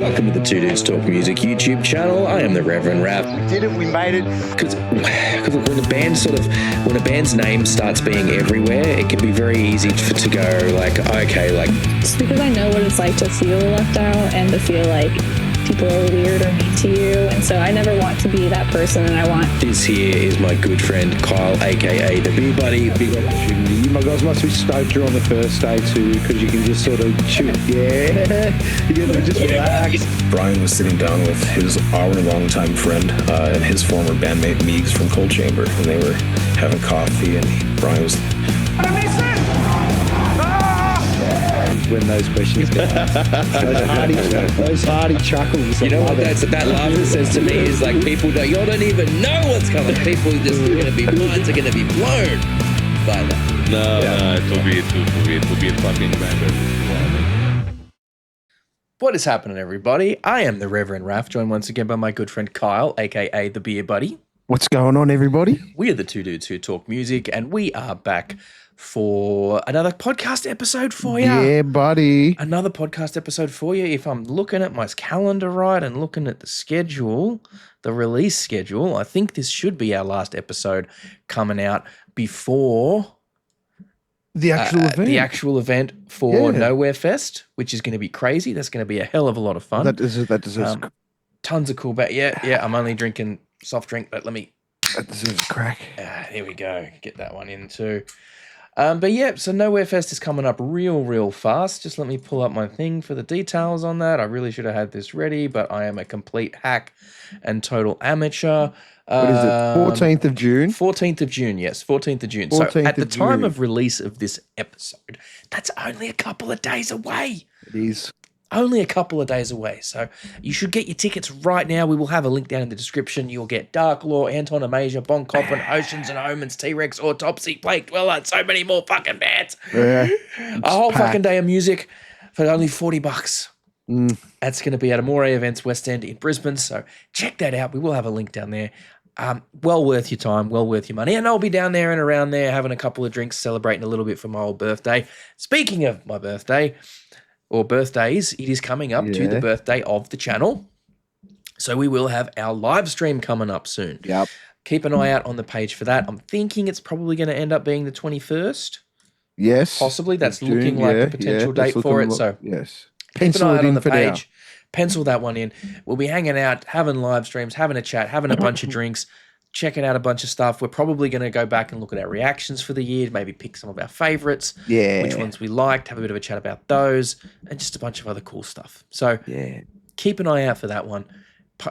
Welcome to the Two Dudes Talk Music YouTube channel. I am the Reverend Raff. We did it. We made it. Because when a band's name starts being everywhere, it can be very easy to go like, okay, like. Just because I know what it's like to feel left out and to feel like people are weird or mean to you, and so I never want to be that person. And I want. This here is my good friend Kyle, aka the BeerBuddy. Big opportunity. You guys must be stoked you're on the first day too, because you can just sort of shoot. Yeah, you can just relax. Brian was sitting down with his our longtime friend and his former bandmate Meegs from Cold Chamber, and they were having coffee, and Brian was. When those questions go, those hearty chuckles. You know what that laughter says to me is like, people y'all don't even know what's coming. People just are gonna be minds are gonna be blown by that. No, it will be a fucking banger. What is happening, everybody? I am the Reverend Raff, joined once again by my good friend Kyle, aka the BeerBuddy. What's going on, everybody? We are the two dudes who talk music, and we are back for another podcast episode for you. Yeah, buddy. Another podcast episode for you. If I'm looking at my calendar right and looking at the schedule, the release schedule, I think this should be our last episode coming out before The actual event. For Nowherefest, which is going to be crazy. That's going to be a hell of a lot of fun. That deserves tons of cool. Yeah. I'm only drinking soft drink, but let me. That deserves a crack. Here we go. Get that one in too. But yeah, so Nowherefest is coming up real fast. Just let me pull up my thing for the details on that. I really should have had this ready, but I am a complete hack and total amateur. What is it? 14th of June? 14th of June, yes. 14th of June. 14th so at the of time June. of release of this episode, that's only a couple of days away. It is. Only a couple of days away. So you should get your tickets right now. We will have a link down in the description. You'll get Dark Law, Anton Amasia, Bon Coffin, Oceans and Omens, T-Rex, Autopsy, Plague Dweller, and so many more fucking bands. Yeah. A whole fucking day of music for only $40. Mm. That's going to be at Amore Events West End in Brisbane. So check that out. We will have a link down there. Well worth your time, well worth your money. And I'll be down there and around there having a couple of drinks, celebrating a little bit for my old birthday. Speaking of my birthday, or birthdays, it is coming up to the birthday of the channel. So we will have our live stream coming up soon. Yep. Keep an eye out on the page for that. I'm thinking it's probably going to end up being the 21st. Yes. Possibly. That's June, looking like a potential date for it. So yes. keep an eye out on the for page. Pencil that one in. We'll be hanging out, having live streams, having a chat, having a bunch of drinks, checking out a bunch of stuff. We're probably going to go back and look at our reactions for the year, maybe pick some of our favorites, which ones we liked, have a bit of a chat about those, and just a bunch of other cool stuff. So keep an eye out for that one.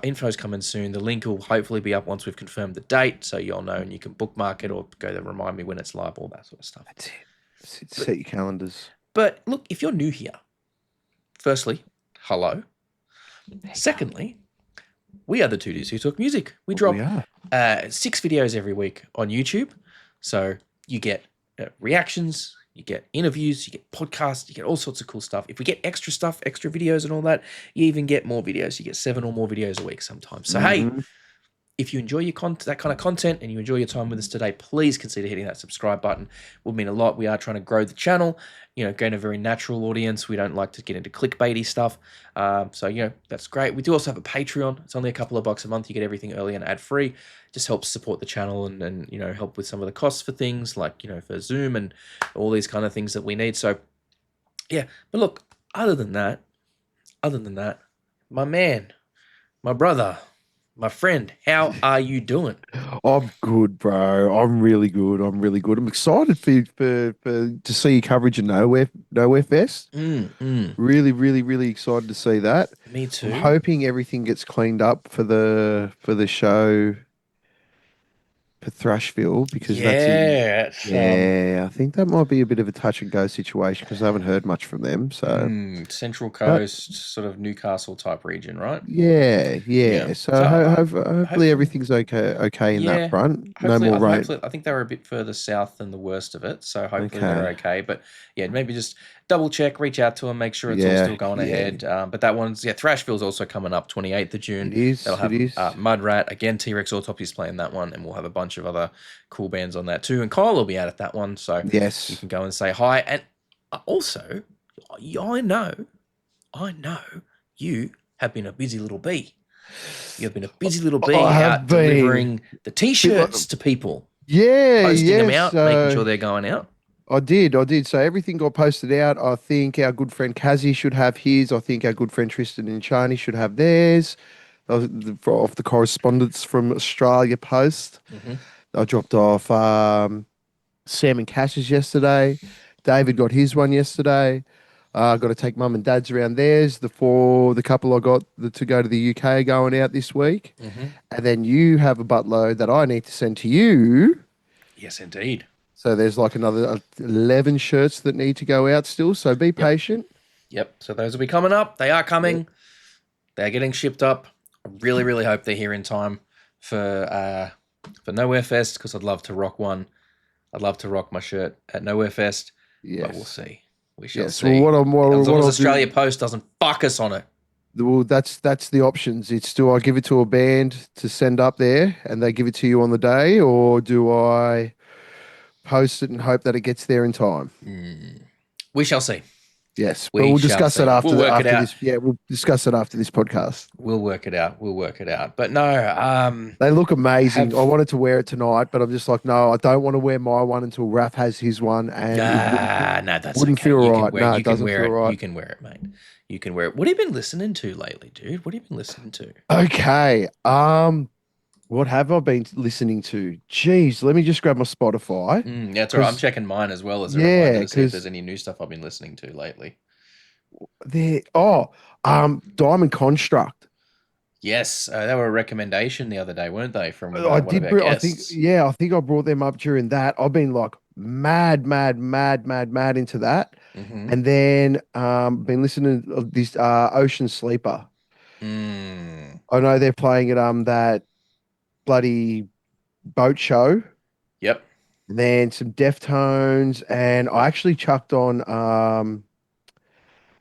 Info's coming soon. The link will hopefully be up once we've confirmed the date, so you'll know and you can bookmark it or go to remind me when it's live, all that sort of stuff. That's it. Set your calendars. But look, if you're new here, firstly, hello. Secondly, we are the two dudes who talk music. We drop 6 videos every week on YouTube. So you get reactions, you get interviews, you get podcasts, you get all sorts of cool stuff. If we get extra stuff, extra videos and all that, you even get more videos. You get 7 or more videos a week sometimes. So hey, if you enjoy that kind of content and you enjoy your time with us today, please consider hitting that subscribe button. It would mean a lot. We are trying to grow the channel, gain a very natural audience. We don't like to get into clickbaity stuff. So, that's great. We do also have a Patreon. It's only a couple of bucks a month. You get everything early and ad-free. Just helps support the channel and help with some of the costs for things like, for Zoom and all these kind of things that we need. So, yeah. But look, other than that, my man, my brother, my friend, how are you doing? I'm good, bro. I'm really good. I'm excited to see your coverage of Nowherefest. Really excited to see that. Me too. I'm hoping everything gets cleaned up for the show for Thrashville, because I think that might be a bit of a touch and go situation because I haven't heard much from them. So Central Coast, sort of Newcastle type region, right? Yeah. So hopefully everything's okay in that front. No more rain. I think they were a bit further south than the worst of it, so hopefully they're okay. But yeah, maybe just double check, reach out to them, make sure it's all still going ahead. But that one's Thrashville's also coming up 28th of June. It is. They'll have Mudrat again. T-Rex Autopsy's playing that one, and we'll have a bunch of other cool bands on that too. And Kyle will be out at that one, so you can go and say hi. And also, I know you have been a busy little bee. You've been a busy little bee I have out been. delivering the T-shirts to people. Yeah, Posting them yes. out, making sure they're going out. I did. So everything got posted out. I think our good friend Kazi should have his. I think our good friend Tristan and Chani should have theirs. Off the correspondence from Australia Post. I dropped off Sam and Cash's yesterday. David got his one yesterday. Got to take mum and dad's around theirs. The couple I got to go to the UK are going out this week. And then you have a buttload that I need to send to you. Yes, indeed. So there's like another 11 shirts that need to go out still. So be patient. Yep. So those will be coming up. They are coming. Yep. They're getting shipped up. I really, really hope they're here in time for Nowherefest, because I'd love to rock one. I'd love to rock my shirt at Nowherefest. Yes. But we'll see. We shall see. Well, as long as Australia Post doesn't fuck us on it. Well, that's the options. It's, do I give it to a band to send up there and they give it to you on the day, or do I post it and hope that it gets there in time? We shall see. Yes, but we'll discuss it after this. Yeah, we'll discuss it after this podcast. We'll work it out. But no, they look amazing. I wanted to wear it tonight, but I'm just like, no, I don't want to wear my one until Raff has his one. And no, that's wouldn't okay. feel right. No, it doesn't feel right. You can wear it, mate. You can wear it. What have you been listening to lately, dude? What have you been listening to? Okay. What have I been listening to? Jeez, let me just grab my Spotify. Yeah, that's all right. I'm checking mine as well as a reminder to see if there's any new stuff I've been listening to lately. Diamond Construct. Yes, they were a recommendation the other day, weren't they? From one I of our guests. I think I brought them up during that. I've been like mad into that, and then been listening to this Ocean Sleeper. I know they're playing at that bloody boat show. Yep. And then some Deftones, and I actually chucked on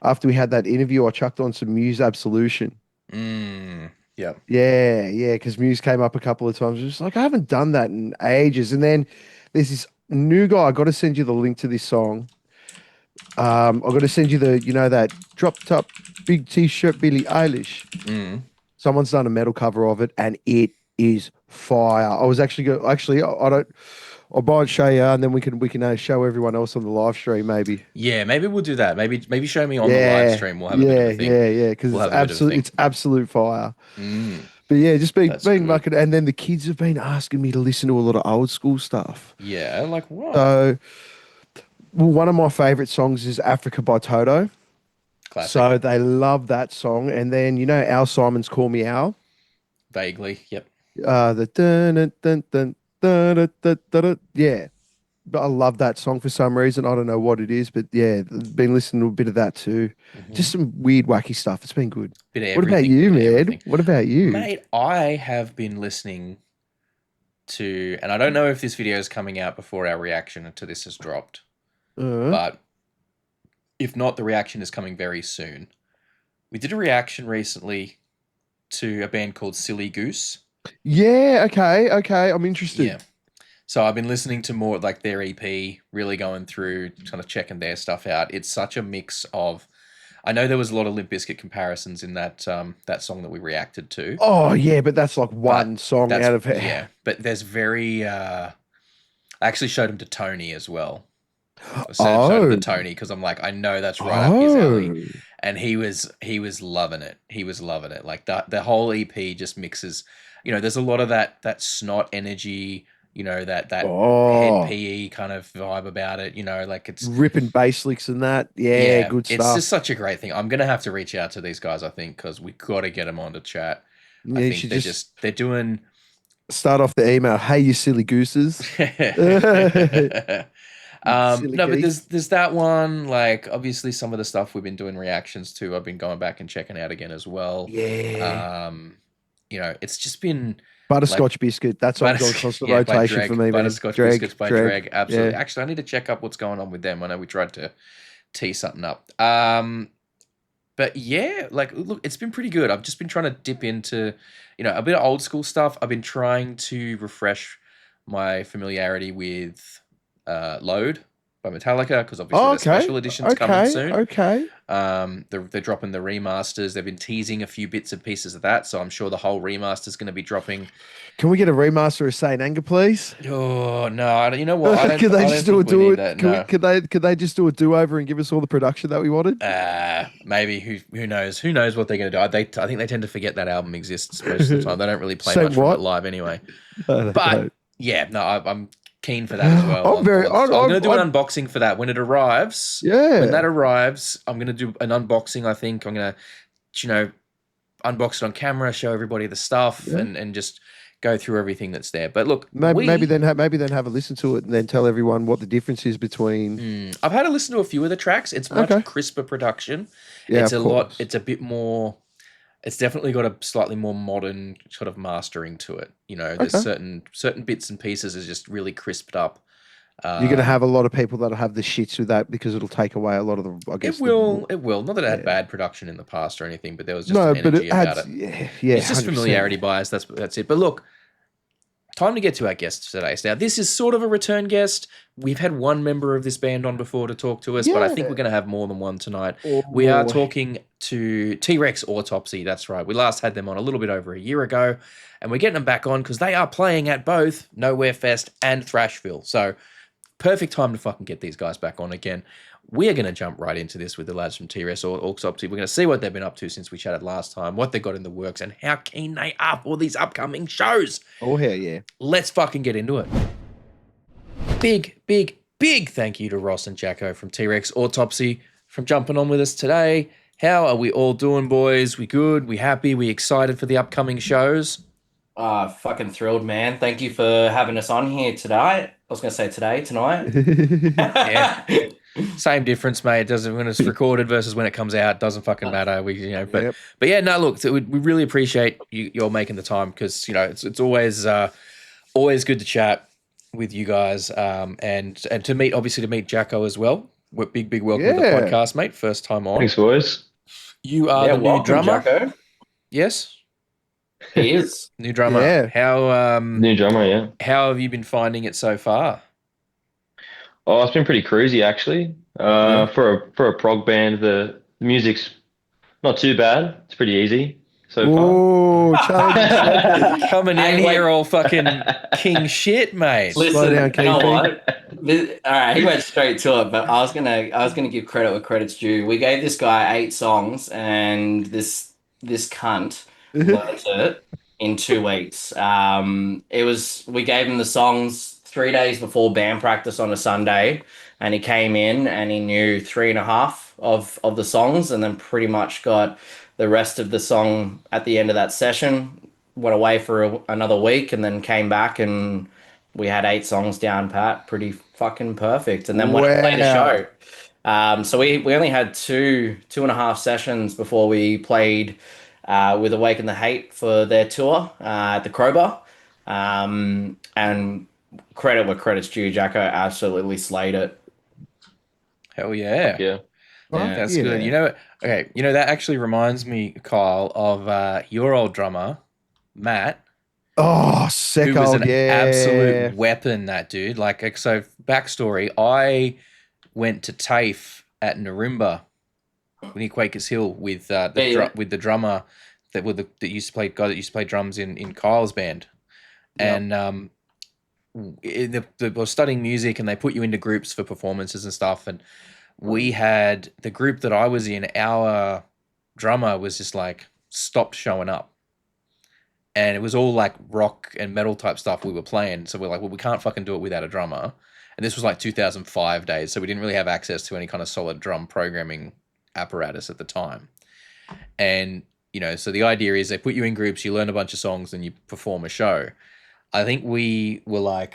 after we had that interview, I chucked on some Muse Absolution. Yep. Yeah, because Muse came up a couple of times. Just like, I haven't done that in ages. And then there's this new guy. I got to send you the link to this song. I got to send you that drop top big t-shirt Billie Eilish. Someone's done a metal cover of it, and it is fire. I was I'll buy and show you, and then we can show everyone else on the live stream, maybe. Yeah, maybe we'll do that. Maybe show me on the live stream. We'll have a bit of a thing. Yeah, because it's absolute fire. But yeah, just being mucking, and then the kids have been asking me to listen to a lot of old school stuff. Yeah, like what? So, one of my favorite songs is Africa by Toto. Classic. So they love that song, and then Al Simon's Call Me Al. Vaguely, yep. The dun dun dun. Yeah, but I love that song for some reason. I don't know what it is, but yeah, been listening to a bit of that too. Just some weird, wacky stuff. It's been good. What about you, man? What about you, mate? I have been listening to, and I don't know if this video is coming out before our reaction to this has dropped, but if not, the reaction is coming very soon. We did a reaction recently to a band called Silly Goose. Yeah, okay. I'm interested. Yeah. So I've been listening to more like their EP, really going through, kind of checking their stuff out. It's such a mix of, I know there was a lot of Limp Bizkit comparisons in that song that we reacted to. Oh yeah, but that's like one song out of it. Yeah, but there's I actually showed him to Tony as well. I showed him to Tony because I'm like, I know that's right up his alley. And he was loving it. He was loving it. Like the whole EP just mixes, there's a lot of that snot energy, that head PE kind of vibe about it, like it's ripping bass licks and that. Yeah, good stuff. It's just such a great thing. I'm going to have to reach out to these guys, I think, because we got to get them on to chat. Yeah, I think they're doing. Start off the email. Hey, you silly gooses. No, but there's that one. Like, obviously, some of the stuff we've been doing reactions to, I've been going back and checking out again as well. Yeah. It's just been Butterscotch Biscuit. That's on constant rotation for me. Butterscotch Biscuits by Dreg. Absolutely. Yeah. Actually, I need to check up what's going on with them. I know we tried to tee something up. But yeah, like, look, it's been pretty good. I've just been trying to dip into, a bit of old school stuff. I've been trying to refresh my familiarity with Load by Metallica, because obviously the special edition's coming soon. Okay. They're dropping the remasters. They've been teasing a few bits and pieces of that, so I'm sure the whole remaster is going to be dropping. Can we get a remaster of Saint Anger, please? Oh no! You know what? I don't. Could they I just don't do think it? we need that. No. Could they just do a do-over and give us all the production that we wanted? Maybe. Who knows? Who knows what they're going to do? I think they tend to forget that album exists most of the time. They don't really play much from it live anyway. But yeah, no, I'm keen for that as well. I'm going to do an unboxing for that when it arrives. Yeah. When that arrives, I'm going to do an unboxing. I think I'm going to, unbox it on camera, show everybody the stuff, and just go through everything that's there. But look, maybe then have a listen to it and then tell everyone what the difference is between. I've had a listen to a few of the tracks. It's much crisper production. Yeah, it's a lot. It's a bit more. It's definitely got a slightly more modern sort of mastering to it. There's certain bits and pieces is just really crisped up. You're going to have a lot of people that'll have the shits with that because it'll take away a lot of the. I guess it will. Not that it had bad production in the past or anything, but there was just an energy about it. Yeah, it's just 100%. Familiarity bias. That's it. But look, time to get to our guests today. Now, this is sort of a return guest. We've had one member of this band on before to talk to us, but I think we're going to have more than one tonight. We are talking to T-Rex Autopsy. That's right. We last had them on a little bit over a year ago, and we're getting them back on because they are playing at both Nowherefest and Thrashville. So perfect time to fucking get these guys back on again. We are going to jump right into this with the lads from T-Rex Autopsy. We're going to see what they've been up to since we chatted last time, what they've got in the works, and how keen they are for these upcoming shows. Oh, hell yeah. Let's fucking get into it. Big thank you to Ross and Jacko from T-Rex Autopsy for jumping on with us today. How are we all doing, boys? We good? We happy? We excited for the upcoming shows? Fucking thrilled, man. Thank you for having us on here today. I was going to say tonight. Yeah. Same difference, mate. It doesn't when it's recorded versus when it comes out. Doesn't fucking matter. But yeah, no. Look, we really appreciate you're making the time because it's always good to chat with you guys and to meet Jacko as well. Big welcome to the podcast, mate. First time on. Thanks, boys. You are the new drummer. Jacko. Yes, he is new drummer. Yeah. How New drummer, yeah. How have you been finding it so far? Oh, it's been pretty cruisy actually. For a prog band, the music's not too bad. It's pretty easy so far. Oh, Charlie. Coming in here all fucking king shit, mate. Listen, down, you know what? All right, he went straight to it, but I was gonna give credit where credit's due. We gave this guy 8 songs, and this cunt learned it in 2 weeks. We gave him the songs 3 days before band practice on a Sunday, and he came in and he knew 3.5 of the songs, and then pretty much got the rest of the song at the end of that session. Went away for another week and then came back, and we had 8 songs down pat, pretty fucking perfect. And then when I played the show, so we only had 2.5 sessions before we played with Awaken the Hate for their tour at the Crowbar, and credit where credit's due, Jacko absolutely slayed it. Hell yeah. Yeah. That's good. That actually reminds me, Kyle, of your old drummer, Matt. Oh, sick. Who was an absolute weapon, that dude. So backstory, I went to TAFE at Narimba, near Quakers Hill, with the drummer that used to play drums in Kyle's band. Yep. And they were studying music, and they put you into groups for performances and stuff. And we had the group that I was in, our drummer was just stopped showing up. And it was all rock and metal type stuff we were playing. So we're we can't fucking do it without a drummer. And this was 2005 days. So we didn't really have access to any kind of solid drum programming apparatus at the time. And, so the idea is they put you in groups, you learn a bunch of songs, and you perform a show. I think we were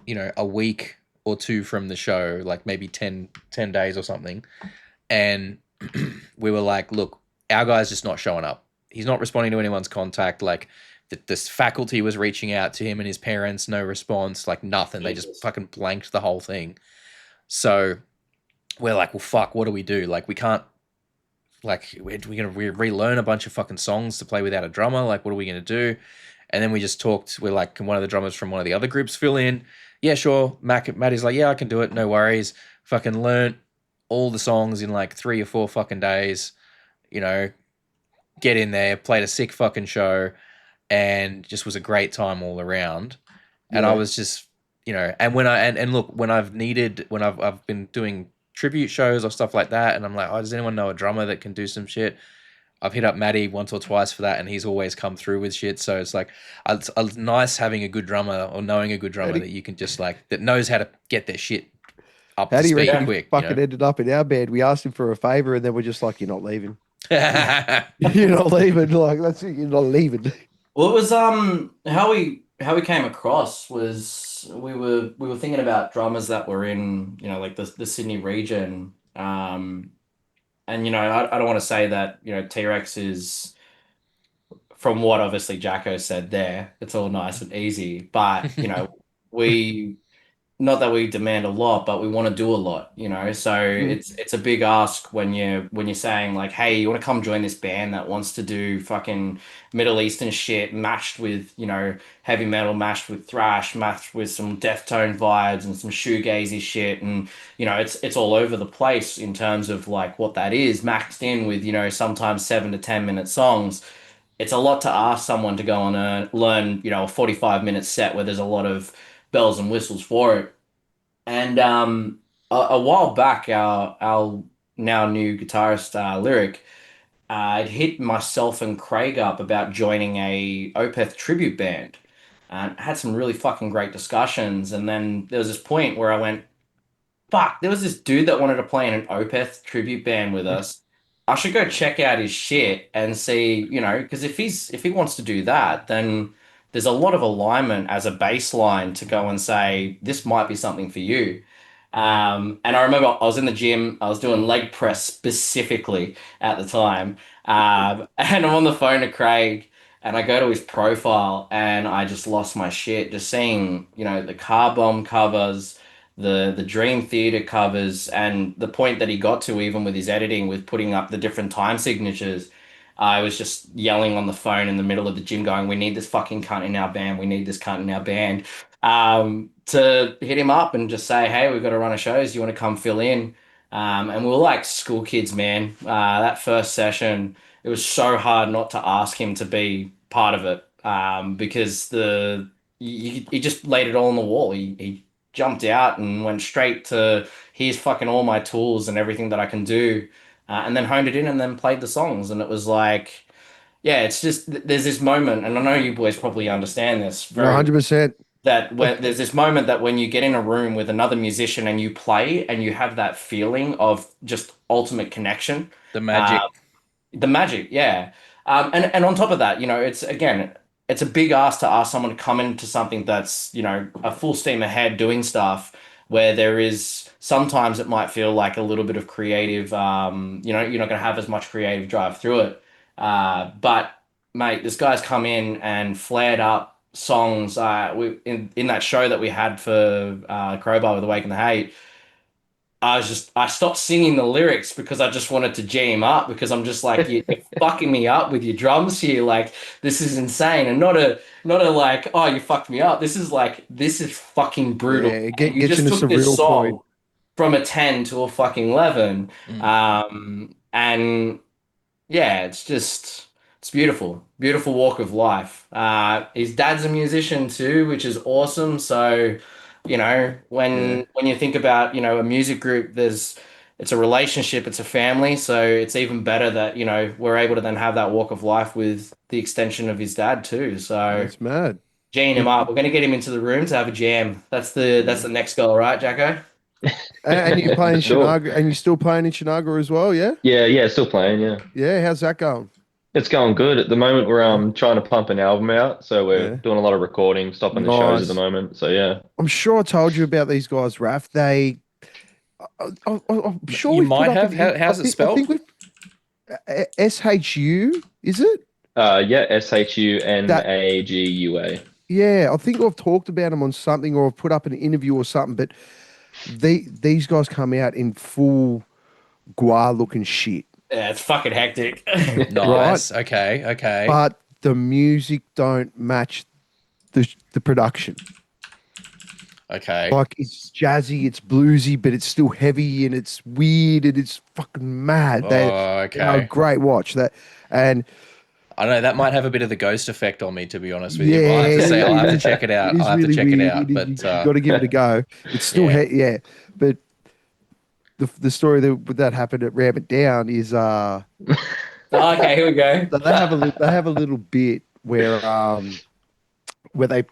a week or two from the show, maybe 10 days or something. And we were look, our guy's just not showing up. He's not responding to anyone's contact. This faculty was reaching out to him and his parents, no response, nothing. They just fucking blanked the whole thing. So we're well, fuck, what do we do? We can't, we're going to relearn a bunch of fucking songs to play without a drummer. What are we going to do? And then we just talked. We're can one of the drummers from one of the other groups fill in? yeah, sure. Matty's like, yeah, I can do it. No worries. Fucking learnt all the songs in like 3 or 4 fucking days. You know, get in there, played a sick fucking show, and just was a great time all around. And I was just, you know, and when and look, when I've been doing tribute shows or stuff like that, and I'm like, oh, does anyone know a drummer that can do some shit? I've hit up Matty once or twice for that, and he's always come through with shit. So it's like, it's nice having a good drummer or knowing a good drummer that you can just like, that knows how to get their shit up How to do you speed reckon quick. he fucking ended up in our band? We asked him for a favor, and then we're just like, "You're not leaving. You're not leaving." Like that's it. You're not leaving. Well, it was how we came across was we were thinking about drummers that were in, you know, like the Sydney region. And you know, I don't want to say that, you know, T-Rex is, from what obviously Jacko said there, it's all nice and easy, but you know, we, not that we demand a lot, but we want to do a lot, you know. So it's a big ask when you're saying like, hey, you want to come join this band that wants to do fucking Middle Eastern shit mashed with, you know, heavy metal, mashed with thrash, mashed with some Deftone vibes and some shoegazy shit, and you know, it's all over the place in terms of like what that is, maxed in with, you know, sometimes 7 to 10 minute songs. It's a lot to ask someone to go on and learn, you know, a 45-minute set where there's a lot of bells and whistles for it. And a while back, our now new guitarist, Lyric, had hit myself and Craig up about joining a Opeth tribute band, and had some really fucking great discussions. And then there was this point where I went, fuck, there was this dude that wanted to play in an Opeth tribute band with us. I should go check out his shit and see, you know, because if he wants to do that, then there's a lot of alignment as a baseline to go and say this might be something for you. And I remember I was in the gym, I was doing leg press specifically at the time, and I'm on the phone to Craig, and I go to his profile, and I just lost my shit just seeing, you know, the Car Bomb covers, the Dream Theater covers, and the point that he got to even with his editing, with putting up the different time signatures. I was just yelling on the phone in the middle of the gym going, we need this fucking cunt in our band. We need this cunt in our band. To hit him up and just say, hey, we've got to run a shows. Do you want to come fill in? And we were like school kids, man. That first session, it was so hard not to ask him to be part of it, because he just laid it all on the wall. He jumped out and went straight to, here's fucking all my tools and everything that I can do, and then honed it in and then played the songs. And it was like, yeah, it's just, there's this moment, and I know you boys probably understand this very 100%. that when there's this moment that when you get in a room with another musician and you play and you have that feeling of just ultimate connection. The magic. The magic, yeah. And on top of that, you know, it's again, it's a big ask to ask someone to come into something that's, you know, a full steam ahead doing stuff where there is sometimes it might feel like a little bit of creative, you know, you're not going to have as much creative drive through it. But mate, this guy's come in and flared up songs. In that show that we had for Crowbar with Awaken the Hate, I stopped singing the lyrics because I just wanted to jam up, because I'm just like, you're fucking me up with your drums here. Like, this is insane. And not a like, oh, you fucked me up. This is like, this is fucking brutal. Yeah, You just took this song from a 10 to a fucking 11. And yeah, it's beautiful. Beautiful walk of life. His dad's a musician too, which is awesome. So, you know, when you think about, you know, a music group, it's a relationship, it's a family. So it's even better that, you know, we're able to then have that walk of life with the extension of his dad too. So That's mad. G'ing him up. We're going to get him into the room to have a jam. That's the next goal, right, Jacko? And you're playing Sure. Shinaga, and you're still playing in Shinaga as well, yeah? Yeah, still playing, yeah. Yeah, how's that going? It's going good. At the moment, we're trying to pump an album out, so we're doing a lot of recording, stopping the shows at the moment. So yeah, I'm sure I told you about these guys, Raff. I'm sure You we've might put up have. How's it spelled? I think SHU, is it? yeah, SHUNAGUA. Yeah, I think I've talked about them on something, or I've put up an interview or something. But these guys come out in full Gua looking shit. Yeah, it's fucking hectic. Nice. Right? Okay. But the music don't match the production. Okay. Like it's jazzy, it's bluesy, but it's still heavy and it's weird and it's fucking mad. They are a Okay. great watch. And I don't know. That might have a bit of the ghost effect on me, to be honest with you. yeah, I'll have to say, I'll have to is- check it out. It is I'll have to really check it weird. out. But You got to give it a go. It's still Yeah. but the story that happened at Ram It Down is Okay, here we go. so they have a little bit where they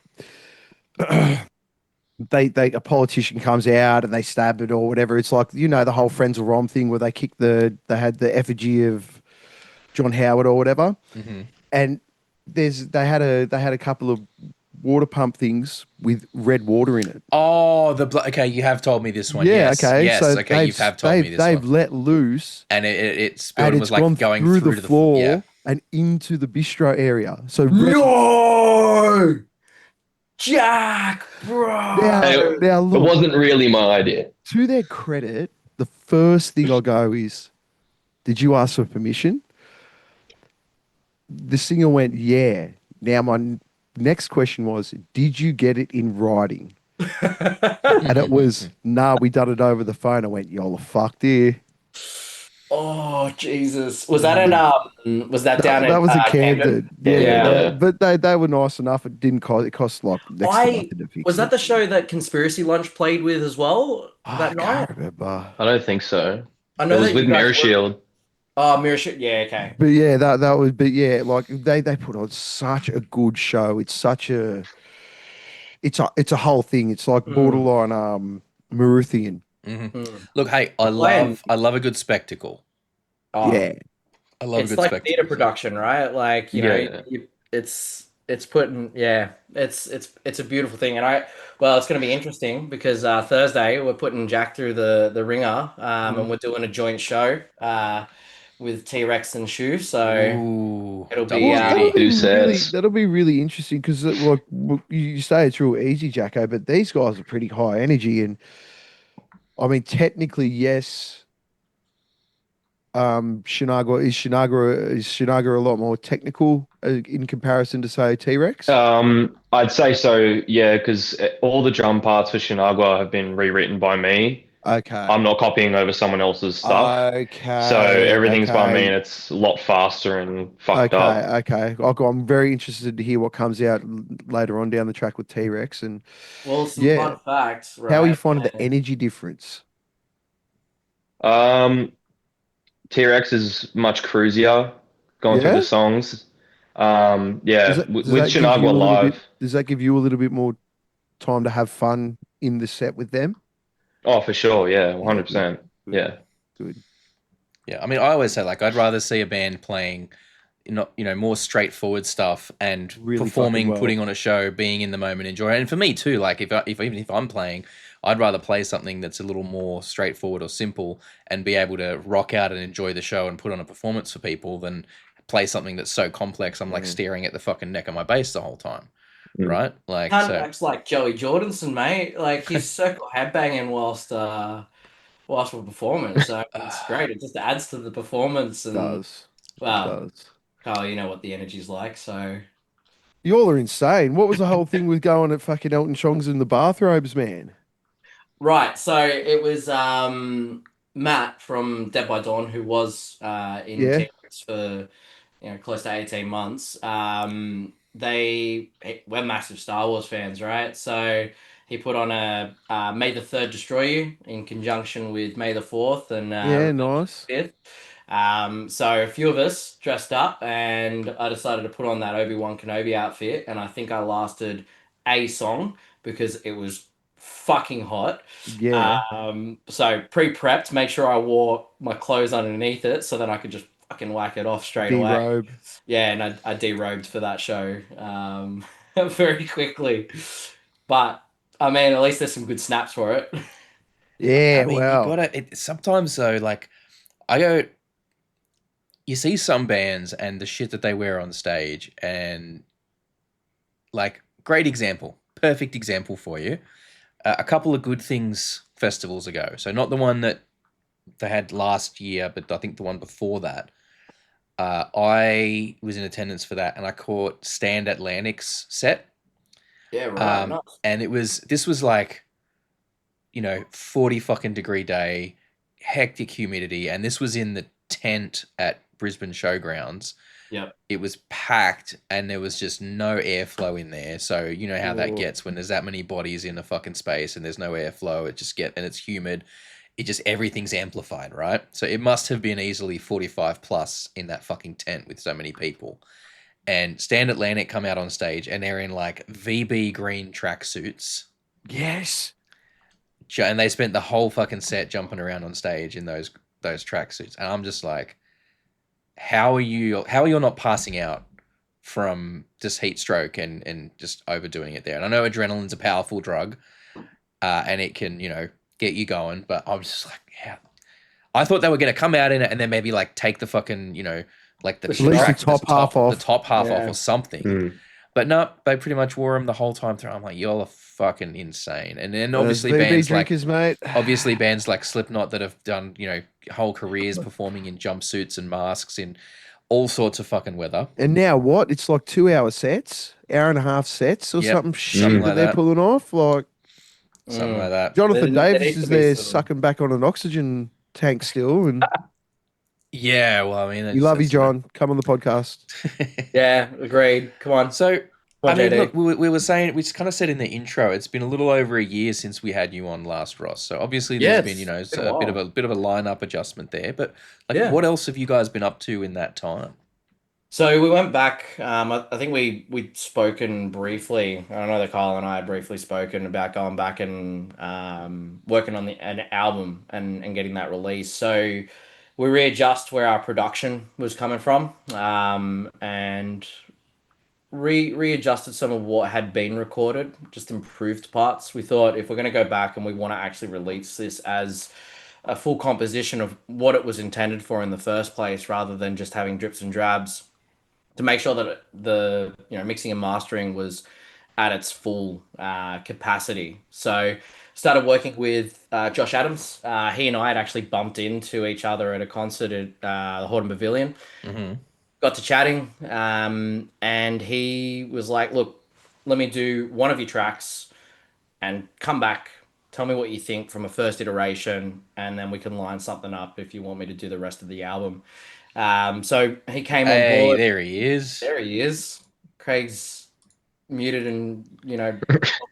a politician comes out and they stab it or whatever. It's like the whole Friends of Rom thing where they had the effigy of John Howard or whatever, Mhm. and they had a couple of water pump things with red water in it. Oh, okay. You have told me this one. Yeah, Yes. okay. Yes. So Okay. You have told me this they've one. let loose And it spilled and and it's was like gone going through through the to floor yeah. and into the bistro area. So No, Jack, bro. now It look, wasn't really my idea. to their credit, the first thing I'll go is, did you ask for permission? The singer went, yeah. Now, my next question was, did you get it in writing? And it was, nah, we done it over the phone. I went, y'all are fucked here. Oh Jesus! Was that was that down That in was a Camden? Camden. Yeah. Yeah. But they were nice enough. It didn't cost, it cost like next to nothing to fix Was that it. the show that Conspiracy Lunch played with as well that I night? can't remember. I don't think so. I It know was that with you guys Mirror were. Shield. Oh, Mirror Shit. Yeah, okay. But yeah, that was, but yeah, like they put on such a good show. It's a whole thing. It's like Mm, borderline Marithian. Mhm. mm. Look, hey, I Playing. love a good spectacle. Oh, Yeah. I love a it's good like theater spectacle. production, right? Like Yeah. it's putting it's a beautiful thing, and it's going to be interesting because Thursday we're putting Jack through the ringer, and we're doing a joint show with T Rex and Shoe, so Ooh, it'll double be Well, duty. Two sets. that'll be really interesting because like you say it's real easy, Jacko, but these guys are pretty high energy, and I mean technically yes. Shinaga a lot more technical in comparison to say T-Rex? I'd say so, yeah, because all the drum parts for Shinagwa have been rewritten by me. Okay. I'm not copying over someone else's stuff. So Okay. everything's by me Okay. and it's a lot faster and fucked Okay. up. Okay. I'm very interested to hear what comes out later on down the track with T-Rex. And well some yeah, fun facts, how are you right? finding the energy difference? Um, T-Rex is much cruisier going through the Yeah. songs. Does Yeah, that does with that give you Shinagwa a little bit? live. Does that give you a little bit more time to have fun in the set with them? Oh, for sure, yeah, Yeah. Good. 100%. Good. Yeah. Good. Yeah, I mean, I always say like I'd rather see a band playing, not more straightforward stuff and Really fucking performing, well. putting on a show, being in the moment, enjoying it. And for me too, like even if I'm playing, I'd rather play something that's a little more straightforward or simple and be able to rock out and enjoy the show and put on a performance for people than play something that's so complex. I'm like staring at the fucking neck of my bass the whole time, Mm. right? Like Can't so. acts like Joey Jordanson, mate. Like he's circle headbanging whilst we're performing, so it's great. It just adds to the performance, It and does. It well, does. Carl, you know what the energy's like, so. Y'all are insane. What was the whole thing with going at fucking Elton Chong's in the bathrobes, man? Right, so it was Matt from Dead by Dawn who was in Yeah. T-Rex for close to 18 months. We're massive Star Wars fans, right? So he put on a May the 3rd Destroy You in conjunction with May the 4th and Yeah, Revenge nice. of the 5th. So a few of us dressed up and I decided to put on that Obi-Wan Kenobi outfit, and I think I lasted a song because it was fucking hot. Yeah. So pre-prepped, make sure I wore my clothes underneath it so then I could just fucking whack it off straight away. D-robe. Yeah, and I derobed for that show very quickly. But I mean, at least there's some good snaps for it. Yeah, I mean, well. you gotta. Sometimes though, like you see some bands and the shit that they wear on stage, and like great example, perfect example for you. A couple of Good Things festivals ago, so not the one that they had last year, but I think the one before that. I was in attendance for that, and I caught Stand Atlantic's set. Yeah, right. Nice. And this was like 40 fucking degree day, hectic humidity, and this was in the tent at Brisbane Showgrounds. Yep. It was packed and there was just no airflow in there. So you know how that gets when there's that many bodies in a fucking space and there's no airflow. And it's humid. Everything's amplified, right? So it must have been easily 45 plus in that fucking tent with so many people. And Stand Atlantic come out on stage and they're in like VB green tracksuits. Yes. And they spent the whole fucking set jumping around on stage in those tracksuits. And I'm just like, how are you not passing out from just heat stroke and just overdoing it there? And I know adrenaline's a powerful drug, and it can, get you going, but I'm just like, yeah. I thought they were going to come out in it and then maybe like take the fucking, like the top half off or something. But no, they pretty much wore them the whole time through. I'm like, y'all are fucking insane. And then obviously bands drinkers, mate. Obviously bands like Slipknot that have done, whole careers performing in jumpsuits and masks in all sorts of fucking weather. And now what? It's like 2-hour sets, hour and a half sets or something shit that they're pulling off. Like something like that. Jonathan Davis is there sucking back on an oxygen tank still, and yeah, well, I mean, you love you, John. Come on the podcast. Yeah, agreed. Come on. So, I mean, look, we were saying, we kind of said in the intro, it's been a little over a year since we had you on last, Ross. So obviously there's been, a bit of a lineup adjustment there. But what else have you guys been up to in that time? So we went back. I think we'd spoken briefly. I know that Kyle and I had briefly spoken about going back and working on an album and getting that released. So we readjust where our production was coming from, and readjusted some of what had been recorded, just improved parts. We thought if we're going to go back and we want to actually release this as a full composition of what it was intended for in the first place, rather than just having drips and drabs, to make sure that the mixing and mastering was at its full capacity. So started working with Josh Adams. He and I had actually bumped into each other at a concert at the Hordern Pavilion. Mm-hmm. Got to chatting, and he was like, look, let me do one of your tracks and come back. Tell me what you think from a first iteration, and then we can line something up if you want me to do the rest of the album. So he came on board. There he is. There he is. Craig's muted and not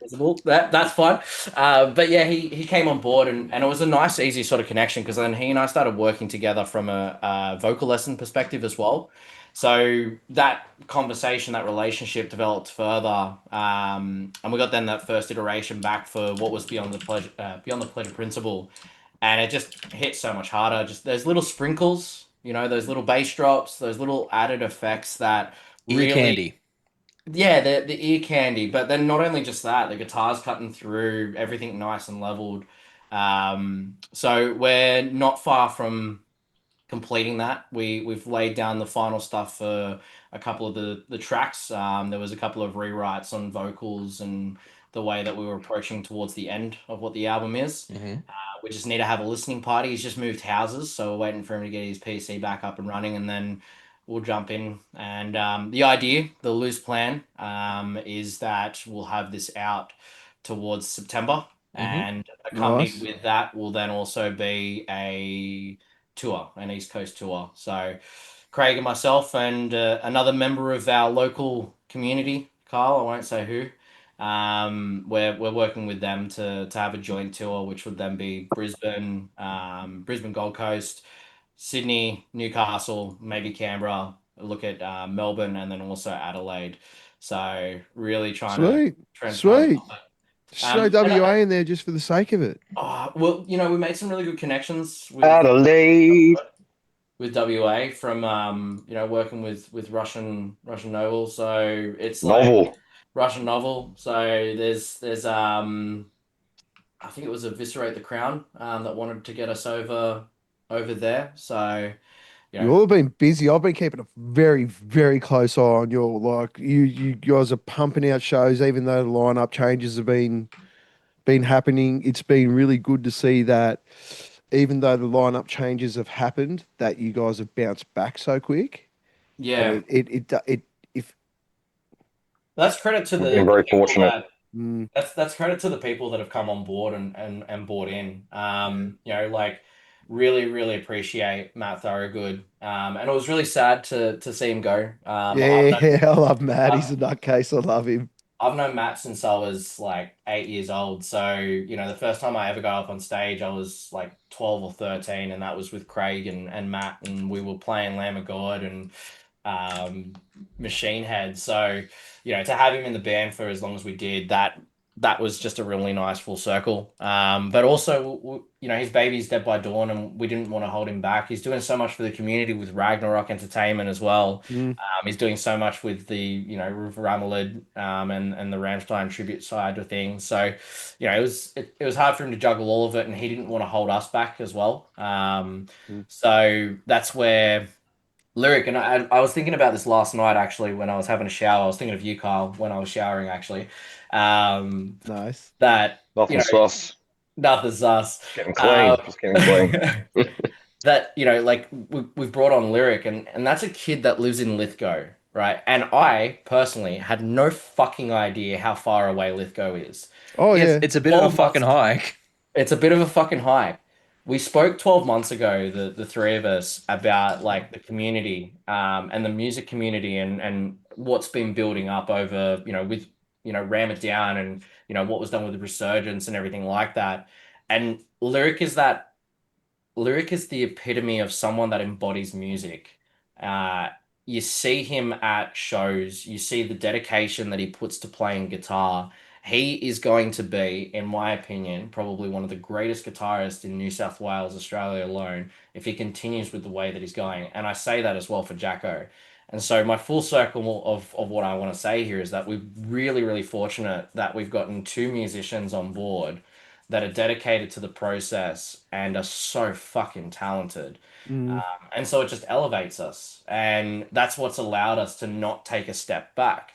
visible. That's fine. But yeah, he came on board and it was a nice, easy sort of connection, because then he and I started working together from a vocal lesson perspective as well. So that conversation, that relationship developed further, and we got then that first iteration back for what was Beyond the Pleasure Principle, and it just hit so much harder. Just those little sprinkles, those little bass drops, those little added effects that ear candy. Yeah, the ear candy. But then not only just that, the guitar's cutting through, everything nice and leveled. So we're not far from completing that. We've laid down the final stuff for a couple of the tracks. There was a couple of rewrites on vocals and the way that we were approaching towards the end of what the album is. Mm-hmm. We just need to have a listening party. He's just moved houses, so we're waiting for him to get his PC back up and running, and then we'll jump in. And the idea, the loose plan, is that we'll have this out towards September, and accompanied with that will then also be a tour, an East Coast tour. So Craig and myself and another member of our local community, Kyle, I won't say who, we're working with them to have a joint tour, which would then be Brisbane, Gold Coast, Sydney, Newcastle, maybe Canberra, look at Melbourne, and then also Adelaide. So really trying to Sweet. Throw WA in there just for the sake of it. Well, we made some really good connections with Adelaide, with WA from working with Russian novel. So it's novel. Like Russian novel. So there's I think it was Eviscerate the Crown that wanted to get us over there. So you've all been busy. I've been keeping a very, very close eye on you. Like you guys are pumping out shows, even though the lineup changes have been happening. It's been really good to see that, even though the lineup changes have happened, that you guys have bounced back so quick. Yeah, if that's credit to the very fortunate. That's credit to the people that have come on board and bought in. Like really, really appreciate Matt Thorogood. And it was really sad to see him go. Yeah, I love Matt. He's a nutcase. I love him. I've known Matt since I was like 8 years old. So, the first time I ever got up on stage, I was like 12 or 13, and that was with Craig and Matt, and we were playing Lamb of God and Machine Head. So, to have him in the band for as long as we did, that was just a really nice full circle. But also, his baby's dead by dawn, and we didn't want to hold him back. He's doing so much for the community with Ragnarok Entertainment as well. He's doing so much with the, Ramalid and the Rammstein tribute side of things. So, it was hard for him to juggle all of it, and he didn't want to hold us back as well. So that's where Lyric, and I was thinking about this last night actually when I was having a shower. I was thinking of you, Kyle, when I was showering actually. Nice. That Nothing sus. Nothing sus. Getting clean. Just getting clean. That like we've brought on Lyric, and that's a kid that lives in Lithgow, right? And I personally had no fucking idea how far away Lithgow is. Oh yeah, it's a bit of a fucking hike. It's a bit of a fucking hike. We spoke 12 months ago, the three of us, about like the community and the music community and what's been building up over, with, Ram It Down and, what was done with the Resurgence and everything like that. And Lyric is the epitome of someone that embodies music. You see him at shows, you see the dedication that he puts to playing guitar. He is going to be, in my opinion, probably one of the greatest guitarists in New South Wales, Australia alone, if he continues with the way that he's going. And I say that as well for Jacko. And so my full circle of what I want to say here is that we're really, really fortunate that we've gotten two musicians on board that are dedicated to the process and are so fucking talented. And so it just elevates us. And that's what's allowed us to not take a step back.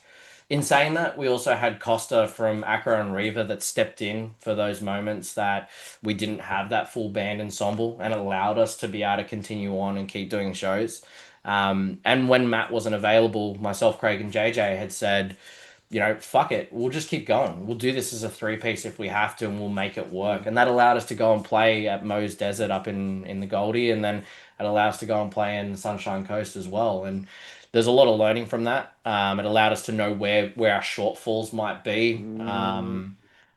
In saying that, we also had Costa from Acro and Reva that stepped in for those moments that we didn't have that full band ensemble, and it allowed us to be able to continue on and keep doing shows. And when Matt wasn't available, myself, Craig, and JJ had said, fuck it, we'll just keep going. We'll do this as a three-piece if we have to, and we'll make it work. And that allowed us to go and play at Moe's Desert up in the Goldie, and then it allowed us to go and play in Sunshine Coast as well. And there's a lot of learning from that. It allowed us to know where our shortfalls might be.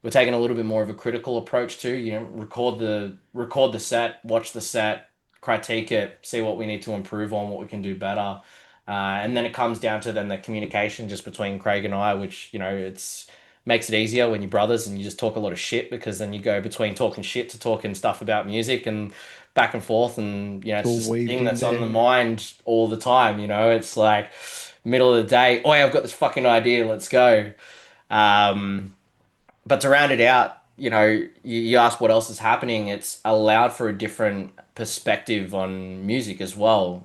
We're taking a little bit more of a critical approach too. Record the set, watch the set, critique it, see what we need to improve on, what we can do better. And then it comes down to then the communication just between Craig and I, which, it's makes it easier when you're brothers and you just talk a lot of shit, because then you go between talking shit to talking stuff about music and back and forth, and it's just a thing that's on the mind all the time. It's like middle of the day, oh, I've got this fucking idea, let's go. But to round it out, you ask what else is happening. It's allowed for a different perspective on music as well.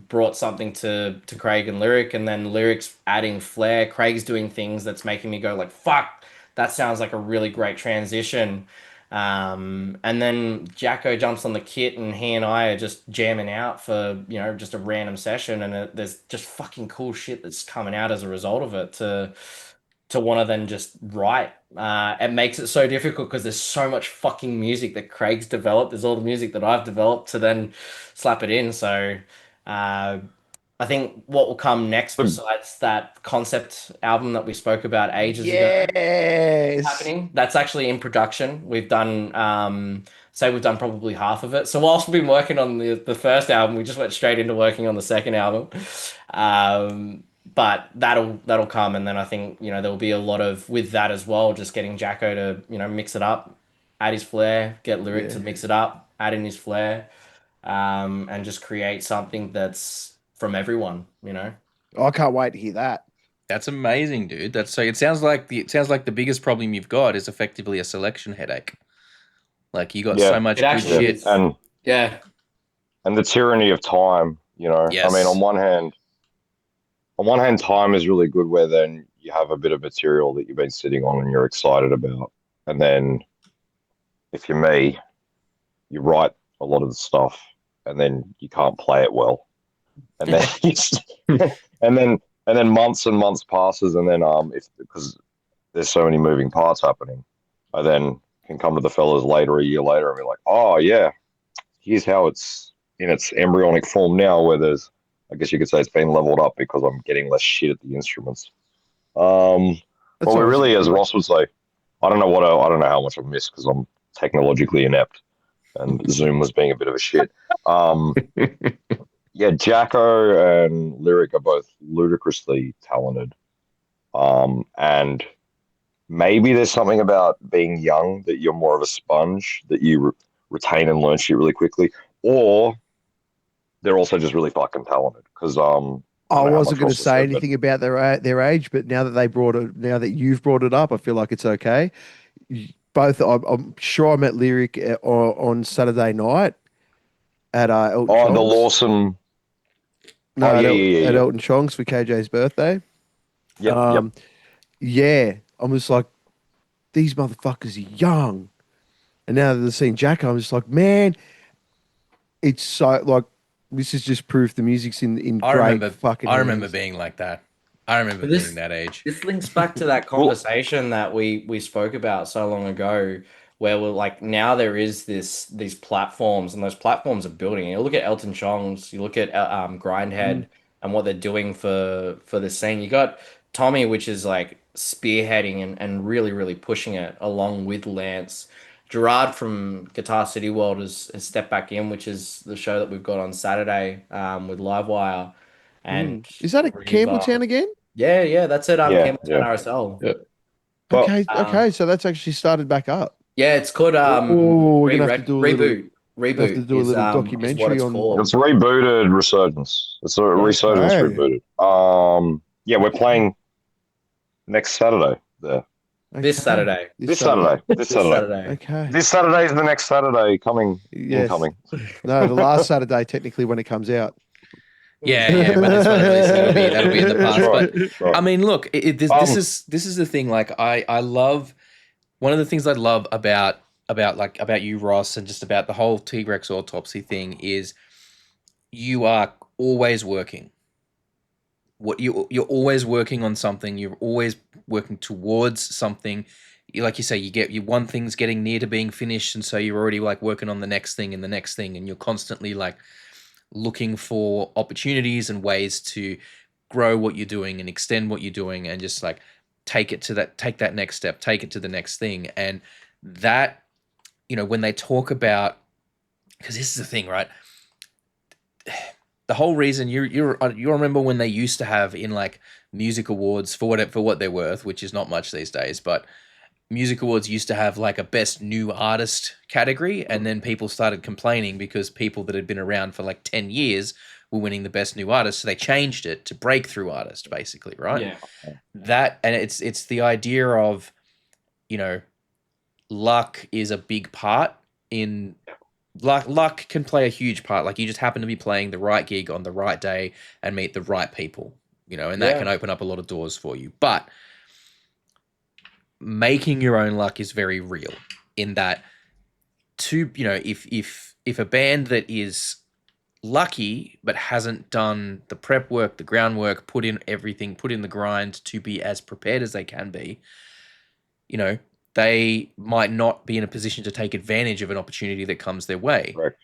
Brought something to Craig and Lyric, and then Lyric's adding flair. Craig's doing things that's making me go like, fuck, that sounds like a really great transition. And then Jacko jumps on the kit, and he and I are just jamming out for, just a random session, and there's just fucking cool shit that's coming out as a result of it to want to then just write. It makes it so difficult because there's so much fucking music that Craig's developed. There's all the music that I've developed to then slap it in. So I think what will come next, besides that concept album that we spoke about ages ago, happening, that's actually in production. We've done probably half of it. So whilst we've been working on the first album, we just went straight into working on the second album. But that'll come, and then I think there'll be a lot of with that as well, just getting Jacko to mix it up, add his flair, get Lyric to mix it up, add in his flair, and just create something that's from everyone. I can't wait to hear that. That's amazing, dude. It sounds like the biggest problem you've got is effectively a selection headache. Like you got so much good shit, and the tyranny of time. Yes. I mean, on one hand, time is really good, where then you have a bit of material that you've been sitting on and you're excited about. And then if you're me, you write a lot of the stuff and then you can't play it well. And then and then months and months passes, and then because there's so many moving parts happening. I then can come to the fellas later, a year later, and be like, oh yeah, here's how it's in its embryonic form now, where there's, I guess you could say, it's been leveled up because I'm getting less shit at the instruments. Well, we really, as Ross would say, I don't know how much I've missed because I'm technologically inept, and Zoom was being a bit of a shit. Yeah, Jacko and Lyric are both ludicrously talented, and maybe there's something about being young that you're more of a sponge, that you retain and learn shit really quickly, or they're also just really fucking talented. Because I wasn't going to say anything about their age, but now that you've brought it up, I feel like it's okay. Both, I'm sure I met Lyric on Saturday night at Elton Chong's. The Lawson. No, at Elton Chong's for KJ's birthday. Yep. Yeah, I'm just like, these motherfuckers are young. And now that they're seeing Jacko, I'm just like, man, it's so, like, this is just proof the music's in great fucking I remember being like that. I remember being that age. This links back to that conversation that we spoke about so long ago, where we're like, now there is these platforms, and those platforms are building. You look at Elton Chong's, you look at Grindhead and what they're doing for the scene. You got Tommy, which is like spearheading and really, really pushing it along with Lance. Gerard from Guitar City World has stepped back in, which is the show that we've got on Saturday with Livewire. And is that at Campbelltown again? Yeah, that's it. Campbelltown RSL. Yeah. Okay, so that's actually started back up. Yeah, it's called we're gonna have to do Reboot. Reboot. Have to do a little documentary on. It's rebooted Resurgence. It's a Resurgence rebooted. Yeah, we're playing next Saturday there. Okay. This Saturday. This Saturday. Okay. This Saturday is the next Saturday coming. Yes. Incoming. No, the last Saturday technically when it comes out. Yeah, but that's what that'll be in the past. Right, but I mean, look, this is the thing. Like, I love, one of the things I love about you, Ross, and just about the whole T-Rex Autopsy thing is you are always working. You're always working on something. You're always working towards something. Like you say, you one thing's getting near to being finished, and so you're already like working on the next thing and the next thing, and you're constantly like looking for opportunities and ways to grow what you're doing and extend what you're doing, and just like take that next step, take it to the next thing. And that, when they talk about, because this is the thing, right? The whole reason you remember when they used to have in like music awards for what they're worth, which is not much these days, but music awards used to have like a best new artist category, and then people started complaining because people that had been around for like 10 years were winning the best new artist, so they changed it to breakthrough artist, basically, right? Yeah. That, and it's the idea of, luck is a big part in luck can play a huge part. Like, you just happen to be playing the right gig on the right day and meet the right people, and that can open up a lot of doors for you. But making your own luck is very real, in that if a band that is lucky but hasn't done the prep work, the groundwork, put in everything, put in the grind to be as prepared as they can be, they might not be in a position to take advantage of an opportunity that comes their way. Correct.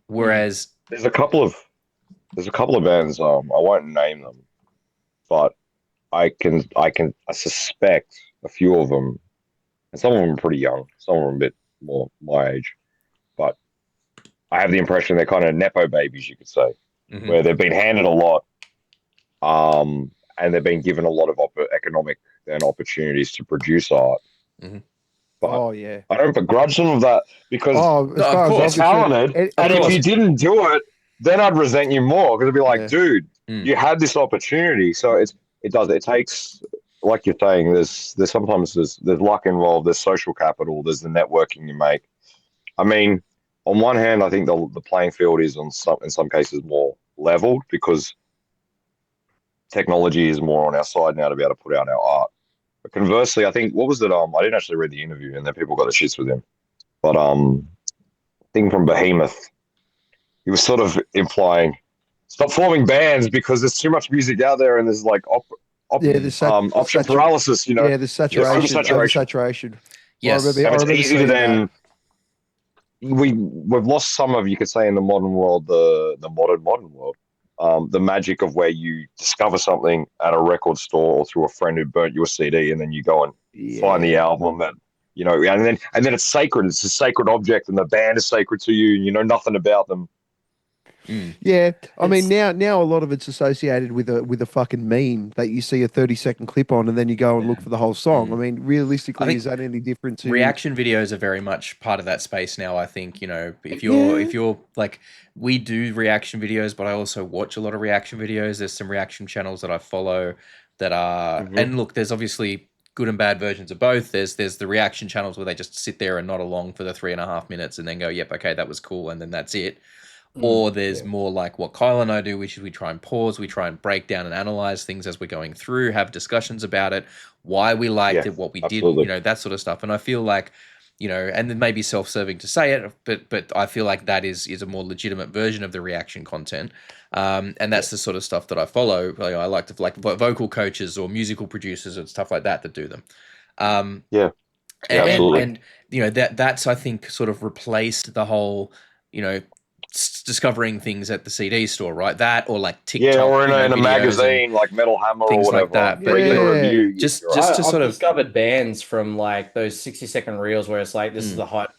Whereas there's a couple of bands, I won't name them, but I suspect a few of them, and some of them are pretty young, some of them are a bit more my age, but I have the impression they're kind of nepo babies, you could say, where they've been handed a lot, and they've been given a lot of economic and opportunities to produce art. But I don't begrudge them of that, because they're talented, and if you didn't do it, then I'd resent you more, because I'd be like, dude, you had this opportunity. So it takes, like you're saying, there's sometimes there's luck involved, there's social capital, there's the networking you make. I mean, on one hand, I think the playing field is in some cases more leveled, because technology is more on our side now to be able to put out our art. But conversely, I think, what was it? I didn't actually read the interview, and then people got the shits with him. But thing from Behemoth, he was sort of implying, stop forming bands because there's too much music out there, and there's like option paralysis. You know, the saturation, oversaturation. Yes, and it's easy to then. We've lost some of, you could say, in the modern world, the modern world, the magic of where you discover something at a record store or through a friend who burnt you a CD, and then you go and find the album, and and then it's sacred. It's a sacred object, and the band is sacred to you, and you know nothing about them. Yeah, I mean now a lot of it's associated with a fucking meme that you see a 30-second clip on, and then you go and look for the whole song. I mean, realistically, is that any different to reaction videos are very much part of that space now? I think, you know, if you're like, we do reaction videos, but I also watch a lot of reaction videos. There's some reaction channels that I follow that are, and look, there's obviously good and bad versions of both. There's the reaction channels where they just sit there and nod along for the 3.5 minutes and then go, yep, okay, that was cool, and then that's it. Or there's more like what Kyle and I do, which is we try and pause, we try and break down and analyze things as we're going through, have discussions about it, why we liked it, what we did, you know, that sort of stuff. And I feel like, you know, and it may be self-serving to say it, but I feel like that is a more legitimate version of the reaction content. And that's the sort of stuff that I follow. Like, I like to like vocal coaches or musical producers and stuff like that do them. Absolutely. And you know, that's I think sort of replaced the whole, you know, discovering things at the CD store, right? That or like TikTok, or in a magazine like Metal Hammer or whatever, like that. But review. Just to I've sort of discovered bands from like those 60-second reels where it's like this is the hot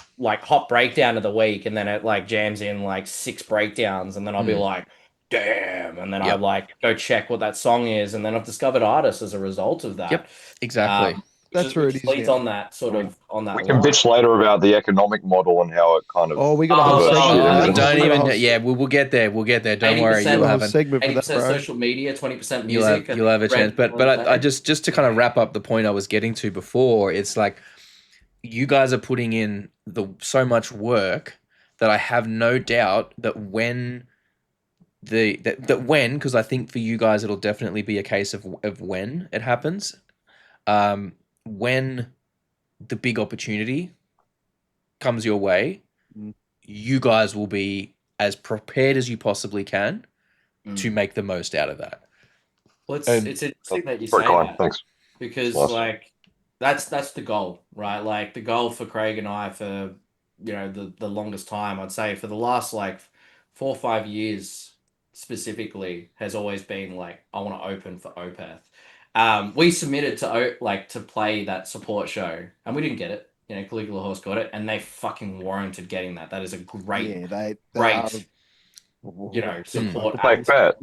breakdown of the week, and then it like jams in like 6 breakdowns, and then I'll be like, damn, and then I like go check what that song is, and then I've discovered artists as a result of that. Yep, exactly. That's where it is. Leads on that sort of on that. We can bitch later about the economic model and how it kind of. Oh, we got a whole segment. Don't even. Yeah, we'll get there. We'll get there. Don't worry. You'll have a segment for that, 80% bro. social media, 20% music. You'll have a chance. But I just to kind of wrap up the point I was getting to before, it's like you guys are putting in so much work that I have no doubt that when because I think for you guys it'll definitely be a case of when it happens. When the big opportunity comes your way, you guys will be as prepared as you possibly can to make the most out of that. Well, it's interesting that you say that. Thanks. Because like that's the goal, right? Like the goal for Craig and I for the longest time, I'd say for the last like 4 or 5 years specifically, has always been like, I want to open for Opeth. We submitted to play that support show, and we didn't get it. You know, Caligula Horse got it, and they fucking warranted getting that. That is a great, support. Like that.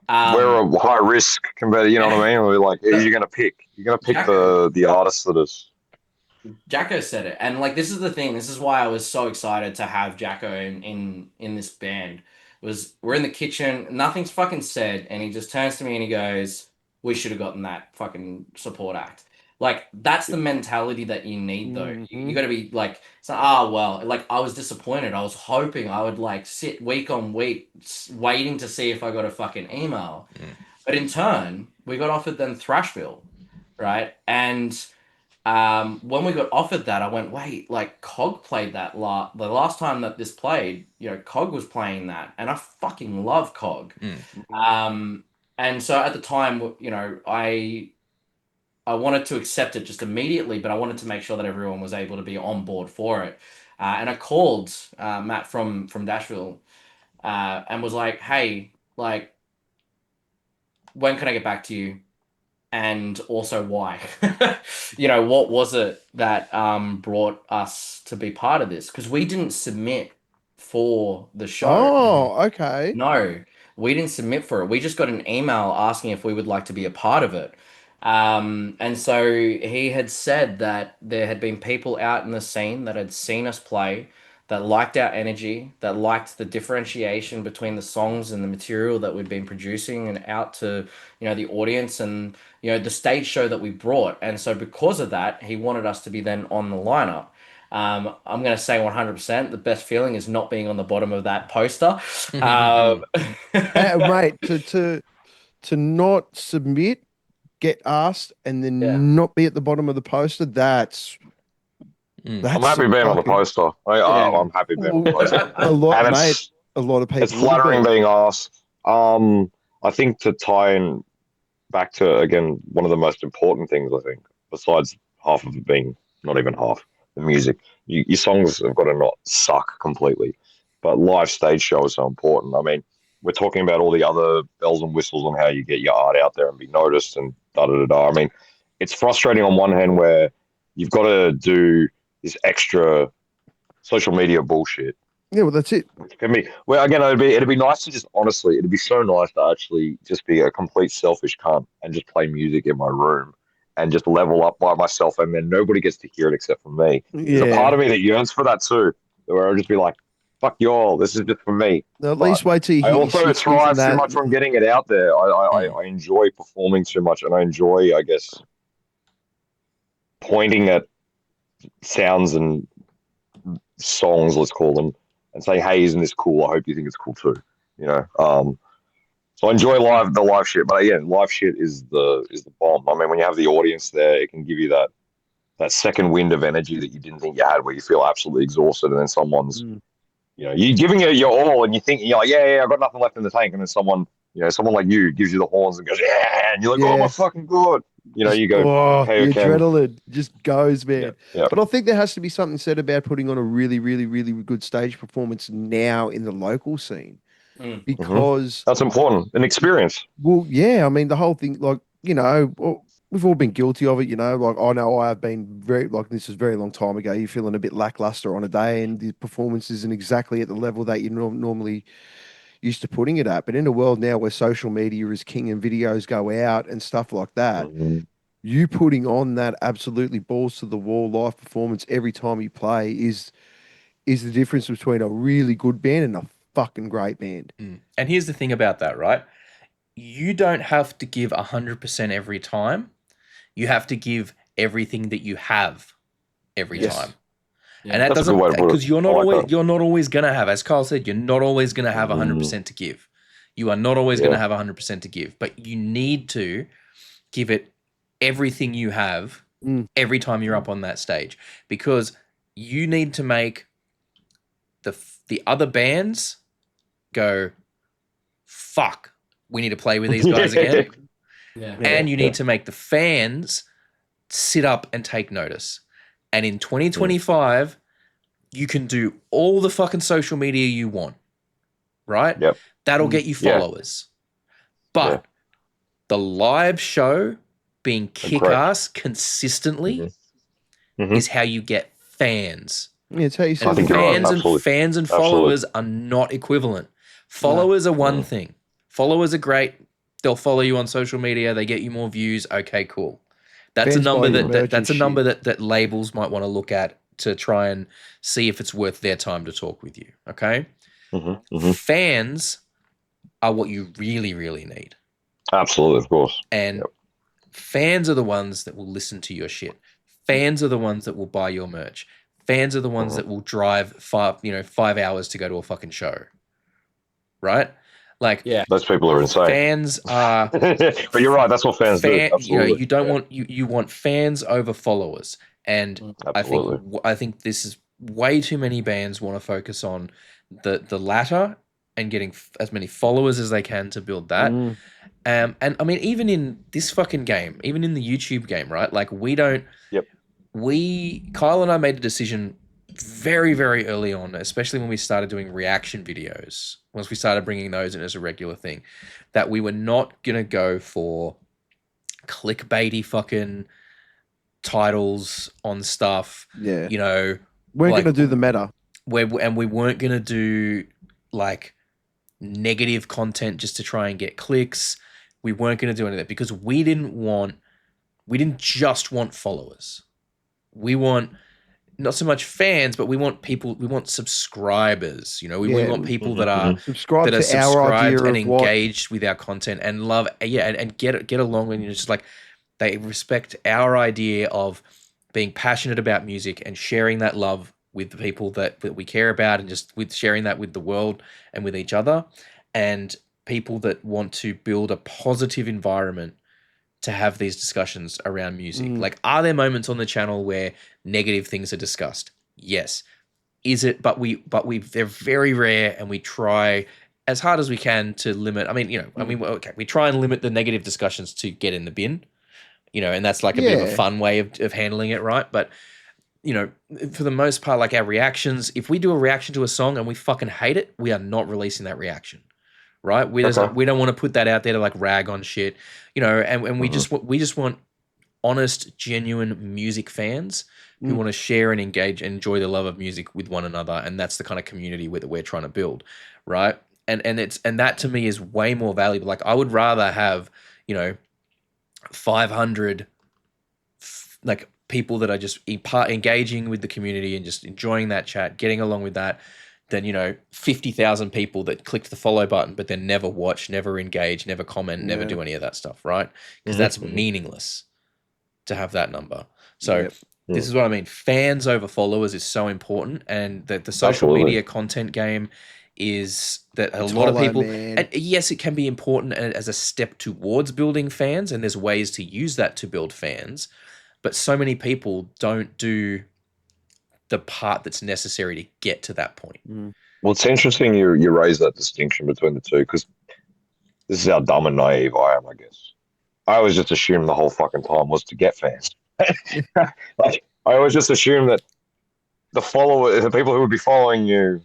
We're a high risk compared to, you know what I mean? We're like, who are you going to pick? You're going to pick the artist that is. Jacko said it, and like this is the thing. This is why I was so excited to have Jacko in this band. We're in the kitchen, nothing's fucking said, and he just turns to me and he goes, we should have gotten that fucking support act. Like, that's the mentality that you need, though. You got to be like, like, I was disappointed. I was hoping I would, like, sit week on week waiting to see if I got a fucking email. But in turn, we got offered then Thrashville, right? And when we got offered that, I went, wait, like, Cog played that the last time that this played, Cog was playing that. And I fucking love Cog. And so at the time, I wanted to accept it just immediately, but I wanted to make sure that everyone was able to be on board for it. And I called Matt from Dashville and was like, hey, like, when can I get back to you? And also why? What was it that brought us to be part of this? Because we didn't submit for the show. Oh, okay. No. We didn't submit for it. We just got an email asking if we would like to be a part of it. And so he had said that there had been people out in the scene that had seen us play, that liked our energy, that liked the differentiation between the songs and the material that we'd been producing and out to, the audience and, the stage show that we brought. And so because of that, he wanted us to be then on the lineup. I'm going to say 100%. The best feeling is not being on the bottom of that poster. Mate, to not submit, get asked, and then not be at the bottom of the poster, that's I'm happy being on the poster. I'm happy being on the poster. A lot of people. It's flattering being asked. I think to tie in back to, again, one of the most important things, I think, besides half of it being, not even half, the music. Your songs have got to not suck completely, but live stage show is so important. I mean, we're talking about all the other bells and whistles on how you get your art out there and be noticed and da-da-da-da. I mean, it's frustrating on one hand where you've got to do this extra social media bullshit. Yeah, well, that's it. Well, again, it'd be nice to just, honestly, it'd be so nice to actually just be a complete selfish cunt and just play music in my room and just level up by myself, and then nobody gets to hear it except for me. There's a part of me that yearns for that too, where I'll just be like, fuck y'all, this is just for me. Now, at least wait till you hear I also thrive too much on getting it out there. I enjoy performing too much, and I enjoy, I guess, pointing at sounds and songs, let's call them, and saying, hey, isn't this cool? I hope you think it's cool too. You know? So I enjoy the live shit, but again, live shit is the bomb. I mean, when you have the audience there, it can give you that second wind of energy that you didn't think you had, where you feel absolutely exhausted, and then someone's, you know, you're giving it your all, and you think, you're like, yeah, I've got nothing left in the tank, and then someone like you gives you the horns and goes, yeah, and you're like, oh my fucking god, you know, you go, the adrenaline just goes, man. Yeah. But I think there has to be something said about putting on a really, really, really good stage performance now in the local scene, because that's important, an experience. Well, yeah, I mean, the whole thing, like, you know, we've all been guilty of it, you know, like I know I have been this is a very long time ago. You're feeling a bit lackluster on a day and the performance isn't exactly at the level that you normally used to putting it at. But in a world now where social media is king and videos go out and stuff like that, you putting on that absolutely balls to the wall live performance every time you play is the difference between a really good band and a fucking great band. And here's the thing about that, right? You don't have to give 100% every time. You have to give everything that you have every time. Yeah, and that doesn't, because you're not always gonna have, as Kyle said, you're not always gonna have 100% to give. You are not always gonna have 100% to give, but you need to give it everything you have every time you're up on that stage, because you need to make the other bands go, fuck, we need to play with these guys again. And you need to make the fans sit up and take notice. And in 2025, you can do all the fucking social media you want, right? That'll get you followers. But the live show being kick-ass consistently is how you get fans. Yeah, it's how you fans and followers are not equivalent. Followers are one thing. Followers are great. They'll follow you on social media. They get you more views. Okay, cool. That's a number that labels might want to look at to try and see if it's worth their time to talk with you. Okay, fans are what you really, really need. Absolutely, of course. And fans are the ones that will listen to your shit. Fans are the ones that will buy your merch. Fans are the ones that will drive 5 hours to go to a fucking show. Right? Like, those people are insane. Fans are, but you're right. That's what fans do. Absolutely. You know, you don't want you want fans over followers, and I think this is way too many bands want to focus on the latter and getting as many followers as they can to build that. And I mean, even in this fucking game, even in the YouTube game, right? Like, we don't. Kyle and I made a decision very, very early on, especially when we started doing reaction videos, once we started bringing those in as a regular thing, that we were not going to go for clickbaity fucking titles on stuff. Yeah. You know, we're going to do the meta. And we weren't going to do like negative content just to try and get clicks. We weren't going to do any of that because we didn't just want followers. We want not so much fans, but we want people, we want subscribers, you know, we want people that are subscribed and engaged with our content and love, and get along, and just like they respect our idea of being passionate about music and sharing that love with the people that we care about, and just with sharing that with the world and with each other, and people that want to build a positive environment to have these discussions around music. Like, are there moments on the channel where negative things are discussed? Yes. Is it? But they're very rare, and we try as hard as we can to limit. I mean, okay, we try and limit the negative discussions to get in the bin, and that's like a bit of a fun way of handling it, right? But for the most part, like our reactions, if we do a reaction to a song and we fucking hate it, we are not releasing that reaction, right? We don't want to put that out there to like rag on shit, and we just want honest, genuine music fans who want to share and engage and enjoy the love of music with one another, and that's the kind of community that we're trying to build, right? And that to me is way more valuable. Like I would rather have 500 like people that are just engaging with the community and just enjoying that chat, getting along with that, than 50,000 people that clicked the follow button but then never watch, never engage, never comment, never do any of that stuff, right? Because that's meaningless to have that number. So this is what I mean. Fans over followers is so important, and that the social media content game is that it's a lot of people, and yes, it can be important as a step towards building fans, and there's ways to use that to build fans, but so many people don't do the part that's necessary to get to that point. Well, it's interesting you raise that distinction between the two, because this is how dumb and naive I am, I guess. I always just assumed the whole fucking time was to get fans. Like, I always just assumed that the people who would be following you,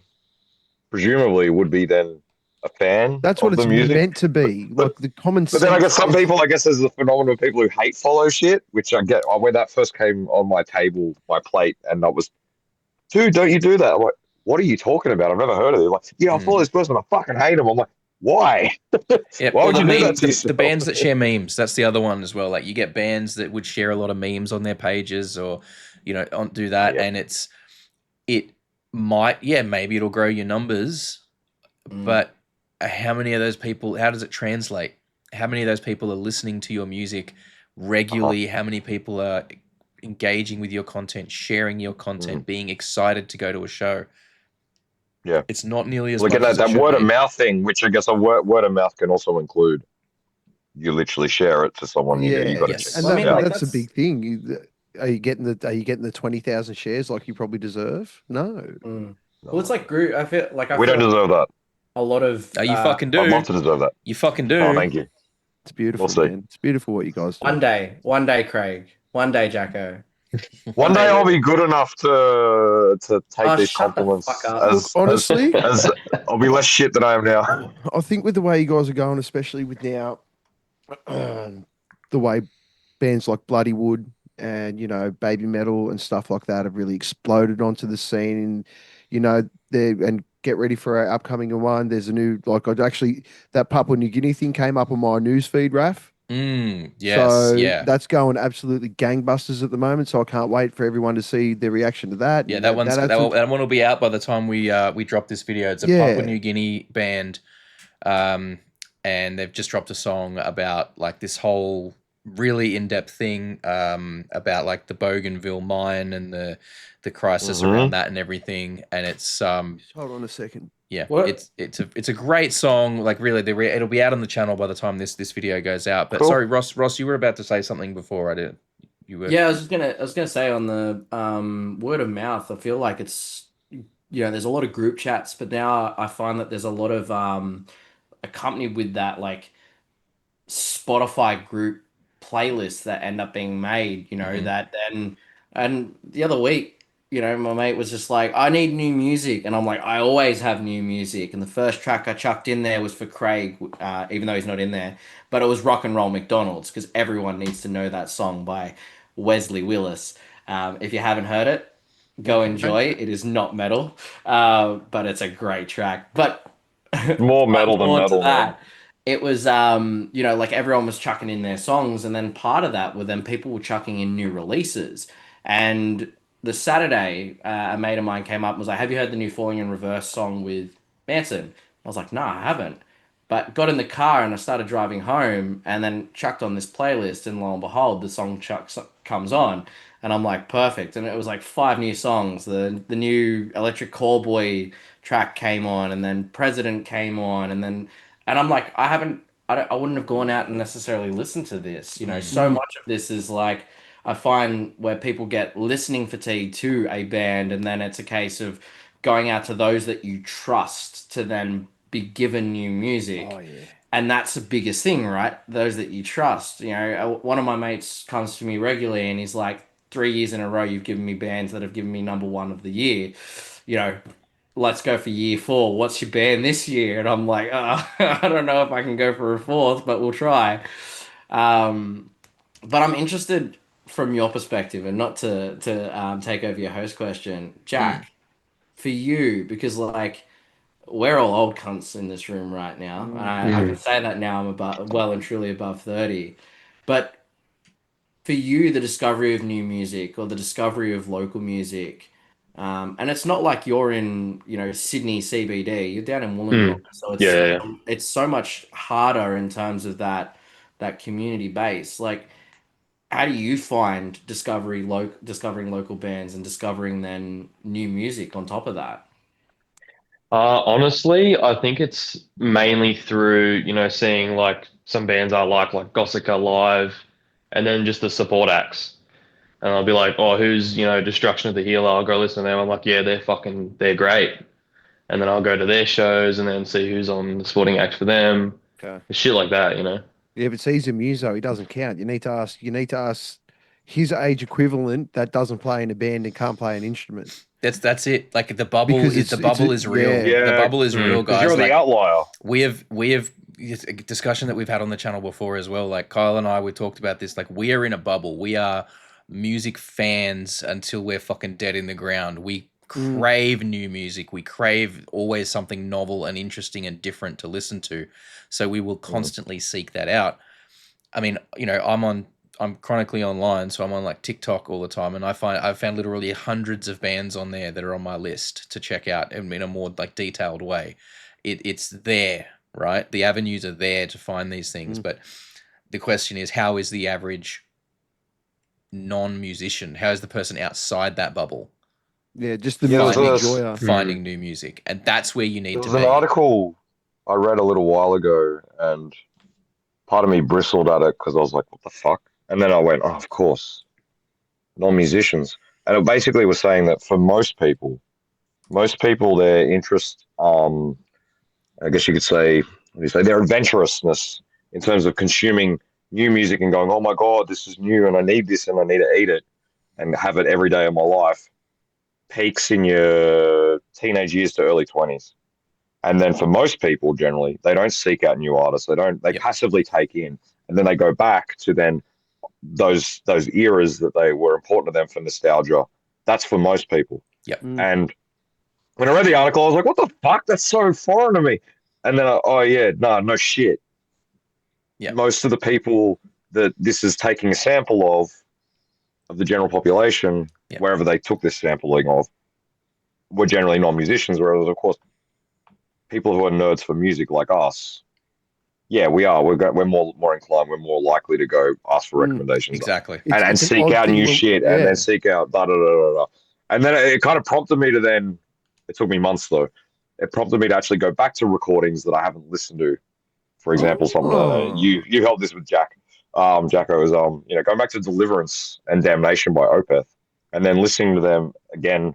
presumably, would be then a fan. That's what of the it's music. meant to be. Like the common sense. But then I guess some people, there's the phenomenon of people who hate follow shit, which I get. When that first came on my table, my plate, and that was, dude, don't you do that? I'm like, what are you talking about? I've never heard of it. Like, yeah, I follow this person, I fucking hate him. I'm like, why? Why would you do that to yourself? The bands that share memes, that's the other one as well. Like you get bands that would share a lot of memes on their pages, or do that, and it might, maybe it'll grow your numbers, but how many of those people? How does it translate? How many of those people are listening to your music regularly? How many people are engaging with your content, sharing your content, being excited to go to a show? Yeah, it's not nearly as much. Look at that word of mouth thing, which I guess a word of mouth can also include you literally share it to someone. You got and that's a big thing. Are you getting the 20,000 shares like you probably deserve? No. Well, it's like group. I feel like we don't deserve that. A lot of you fucking do. I'd love to deserve that. You fucking do. Oh, thank you. It's beautiful, man. It's beautiful what you guys do. One day, Craig. One day, Jacko. One day I'll be good enough to take these compliments as honestly. As I'll be less shit than I am now. I think with the way you guys are going, especially with now the way bands like Bloody Wood and Baby Metal and stuff like that have really exploded onto the scene, and get ready for our upcoming one. There's a new that Papua New Guinea thing came up on my news feed, Raff. Yes, that's going absolutely gangbusters at the moment. So I can't wait for everyone to see their reaction to that. Yeah, that one will be out by the time we drop this video. It's a Papua New Guinea band, and they've just dropped a song about like this whole really in-depth thing about like the Bougainville mine and the crisis around that and everything. And it's hold on a second. Yeah, it's a great song. Like really, it'll be out on the channel by the time this video goes out. But sorry, Ross, you were about to say something before I did. You were. Yeah, I was gonna say on the word of mouth. I feel like it's there's a lot of group chats, but now I find that there's a lot of accompanied with that like Spotify group playlists that end up being made. That and the other week. My mate was just like, I need new music. And I'm like, I always have new music. And the first track I chucked in there was for Craig, even though he's not in there. But it was Rock and Roll McDonald's, because everyone needs to know that song by Wesley Willis. If you haven't heard it, go enjoy it. It is not metal, but it's a great track. But more metal than metal. That, it was, like everyone was chucking in their songs. And then part of that were then people were chucking in new releases. And the Saturday, a mate of mine came up and was like, have you heard the new Falling in Reverse song with Manson? I was like, no, I haven't. But got in the car and I started driving home and then chucked on this playlist, and lo and behold, the song comes on. And I'm like, perfect. And it was like 5 new songs. The new Electric Callboy track came on, and then President came on. And I'm like, I wouldn't have gone out and necessarily listened to this. So much of this is like, I find where people get listening fatigue to a band, and then it's a case of going out to those that you trust to then be given new music. Oh yeah. And that's the biggest thing, right? Those that you trust. You know, one of my mates comes to me regularly and he's like, 3 years in a row, you've given me bands that have given me #1 of the year. You know, let's go for year 4. What's your band this year? And I'm like, I don't know if I can go for a fourth, but we'll try. Um, but I'm interested from your perspective, and not to take over your host question, Jack, for you, because like we're all old cunts in this room right now. And I can say that now. I'm about well and truly above 30. But for you, the discovery of new music or the discovery of local music, and it's not like you're in, you know, Sydney CBD. You're down in Wollongong, so Yeah. it's so much harder in terms of that community base. Like, how do you find discovering local bands and discovering then new music on top of that? Honestly, I think it's mainly through, seeing like some bands I like Gossica Live, and then just the support acts. And I'll be like, oh, who's, Destruction of the Healer? I'll go listen to them. I'm like, yeah, they're great. And then I'll go to their shows and then see who's on the supporting act for them. Okay. Shit like that. Yeah, but see, he's a muso. He doesn't count. You need to ask. His age equivalent that doesn't play in a band and can't play an instrument. That's it. Like the bubble Because is real. yeah. The bubble is real, guys. You're the Like, outlier. we have it's a discussion that we've had on the channel before as well. Like Kyle and I, we talked about this. Like, we are in a bubble. We are music fans until we're fucking dead in the ground. We crave new music. We crave always something novel and interesting and different to listen to. So we will constantly seek that out. I mean, I'm chronically online, so I'm on like TikTok all the time, and I've found literally hundreds of bands on there that are on my list to check out in a more like detailed way. It's there, right? The avenues are there to find these things, but the question is, how is the average non-musician? How is the person outside that bubble? Yeah, just the Yeah, music there's a- enjoyer. Finding new music, and that's where you need There to was an be. article I read a little while ago, and part of me bristled at it because I was like, what the fuck? And then I went, oh, of course, non-musicians. And it basically was saying that for most people, their interest, I guess you could say, what do you say, their adventurousness in terms of consuming new music and going, oh my God, this is new and I need this and I need to eat it and have it every day of my life, peaks in your teenage years to early 20s. And then for most people, generally, they don't seek out new artists. They passively take in, and then they go back to then those eras that they were important to them for nostalgia. That's for most people. Yep. And when I read the article, I was like, what the fuck? That's so foreign to me. And then, no shit. Yep. Most of the people that this is taking a sample of the general population, wherever they took this sampling of, were generally non-musicians, whereas, of course, people who are nerds for music like us, we are. We're more inclined. We're more likely to go ask for recommendations, Exactly, and It's an seek odd out thing new when- shit, and then seek out da da da da da. And then it kind of prompted me to then. It took me months though. It prompted me to actually go back to recordings that I haven't listened to. For example, you helped this with Jack. Jacko was going back to Deliverance and Damnation by Opeth, and then listening to them again.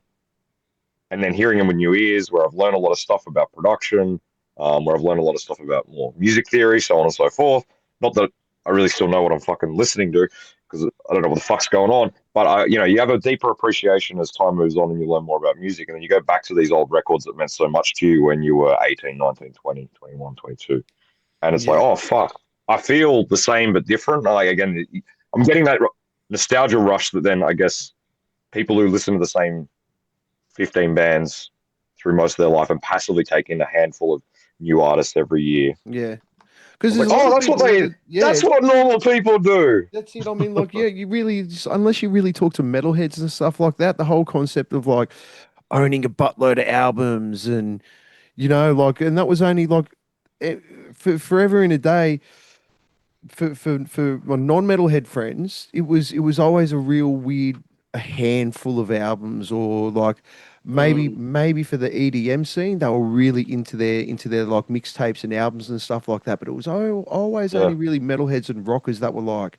And then hearing them with new ears, where I've learned a lot of stuff about production, where I've learned a lot of stuff about more music theory, so on and so forth. Not that I really still know what I'm fucking listening to, because I don't know what the fuck's going on. But you have a deeper appreciation as time moves on and you learn more about music. And then you go back to these old records that meant so much to you when you were 18, 19, 20, 21, 22. And it's like, oh, fuck. I feel the same but different. Like, again, I'm getting that nostalgia rush that then I guess people who listen to the same 15 bands through most of their life and passively take in a handful of new artists every year. Yeah. Because Like, that's what normal people do. That's it. I mean, like, you really, unless you really talk to metalheads and stuff like that, the whole concept of like owning a buttload of albums and, and that was only like forever in a day. For my non-metalhead friends, it was always a real weird handful of albums, or like maybe for the EDM scene they were really into their like mixtapes and albums and stuff like that, but it was always only really metalheads and rockers that were like,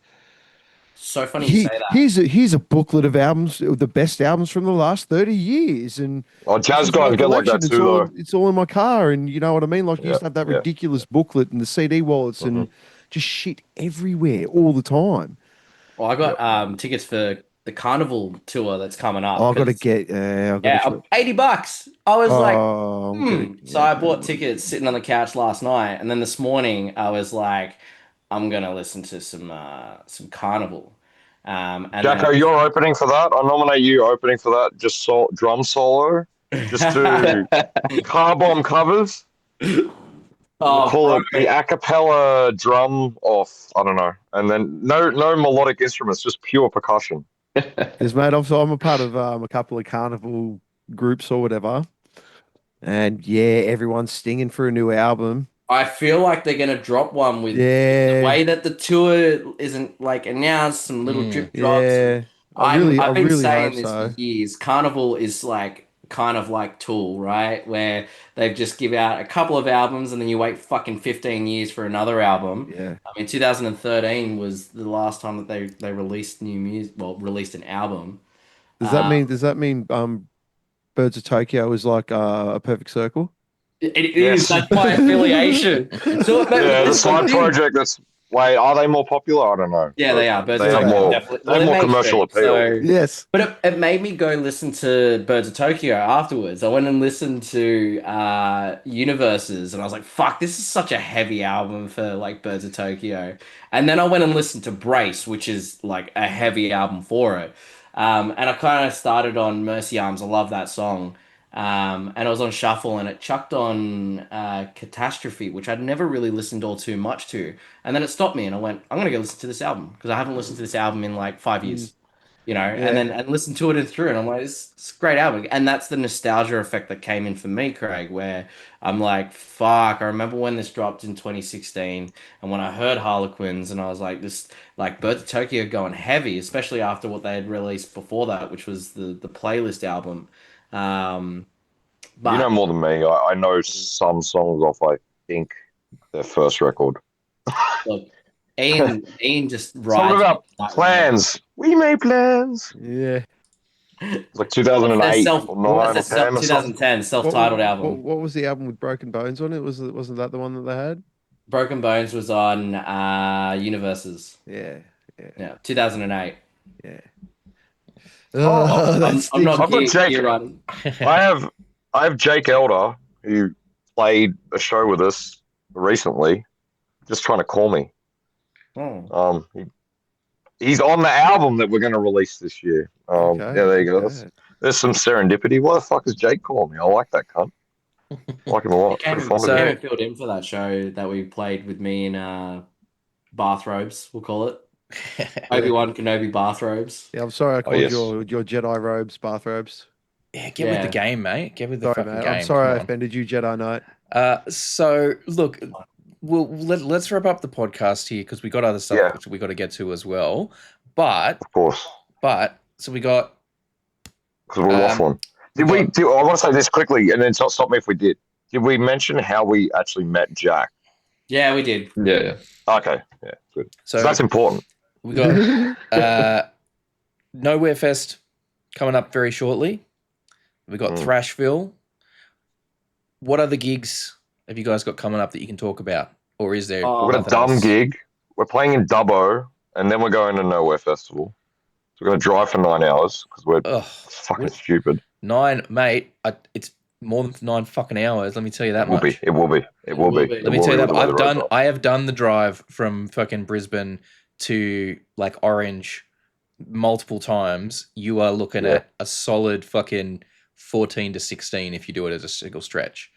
So funny you say that. Here's a booklet of albums, the best albums from the last 30 years, and Oh, this jazz is my guys get like collection. that too, though. It's all in my car, and you know what I mean. Like you used to Yeah, have that yeah. ridiculous booklet and the CD wallets and just shit everywhere all the time. Well, I got tickets for the Carnival tour that's coming up. Oh, I got to 'cause- get. I got to. $80. I was like, I'm gonna. So I bought tickets sitting on the couch last night, and then this morning I was like, I'm gonna listen to some Carnival. And Jacko, then you're opening for that. I nominate you opening for that. Just drum solo. Just do car bomb covers. Oh, Call it the a cappella drum off. I don't know. And then no melodic instruments, just pure percussion. Because mate, I'm a part of a couple of carnival groups or whatever, and yeah, everyone's stinging for a new album. I feel like they're gonna drop one with Yeah, the way that the tour isn't like announced, some little drip drops. yeah. I've been really saying hope this so. for years. Carnival is like kind of like Tool, right? Where they've just give out a couple of albums and then you wait fucking 15 years for another album. Yeah. I mean, 2013 was the last time that they released new music. Well, released an album. Does that mean Birds of Tokyo is like a perfect circle? It is. Yes. That's my affiliation. So Yeah, the side project. Wait, are they more popular? I don't know. Yeah, they are. Birds They of have Tokyo more. definitely. They have more commercial appeal. Yes. But it made me go listen to Birds of Tokyo afterwards. I went and listened to Universes, and I was like, "Fuck, this is such a heavy album for like Birds of Tokyo." And then I went and listened to Brace, which is like a heavy album for it. And I kind of started on Mercy Arms. I love that song. And I was on shuffle, and it chucked on Catastrophe, which I'd never really listened all too much to. And then it stopped me, and I went, I'm gonna go listen to this album because I haven't listened to this album in like 5 years, you know. And then and listened to it and through, and I'm like, it's a great album. And that's the nostalgia effect that came in for me, Craig, where I'm like, fuck, I remember when this dropped in 2016, and when I heard Harlequins, and I was like, this like Birds of Tokyo going heavy, especially after what they had released before that, which was the playlist album. But You know more than me. I know some songs off, I think, their first record. look, Ian just Something rides about that plans. We made plans. Yeah. It's like 2008 or 9 or 10 or something. 2010 self-titled album. What was the album with Broken Bones on it? Wasn't that the one that they had? Broken Bones was on Universes. Yeah. Yeah, 2008. Yeah. Oh, I'm not I've got Jake. gear running. I have Jake Elder, who played a show with us recently, just trying to call me. Oh. He's on the album that we're going to release this year. Okay, Yeah, there you go. okay. There's some serendipity. Why the fuck is Jake calling me? I like that cunt. I like him a lot. Came Pretty fond of him. and filled in for that show that we played with me in bathrobes, we'll call it. Obi-Wan Kenobi bathrobes. Yeah, I'm sorry I called yes. your Jedi robes, bathrobes. Yeah, get with the game, mate. Get with the Sorry, fucking mate. game. I'm sorry I Come on. offended you, Jedi Knight. So look, let's wrap up the podcast here because we got other stuff which we got to get to as well. But Of course. so we got Because we're waffling. I want to say this quickly, and then stop me if we did. Did we mention how we actually met Jack? Yeah, we did. Yeah. Okay. Yeah, good. so that's important. we got Nowherefest coming up very shortly. We got Thrashville. What other gigs have you guys got coming up that you can talk about? Or is there We've got a nothing dumb else? gig. We're playing in Dubbo, and then we're going to Nowhere Festival. So we're going to drive for 9 hours because we're Ugh, fucking stupid. 9, mate. It's more than 9 fucking hours. Let me tell you that It will much. be. It will be. It will be. Let me tell you that I have done the drive from fucking Brisbane to like Orange multiple times. You are looking at a solid fucking 14 to 16 if you do it as a single stretch.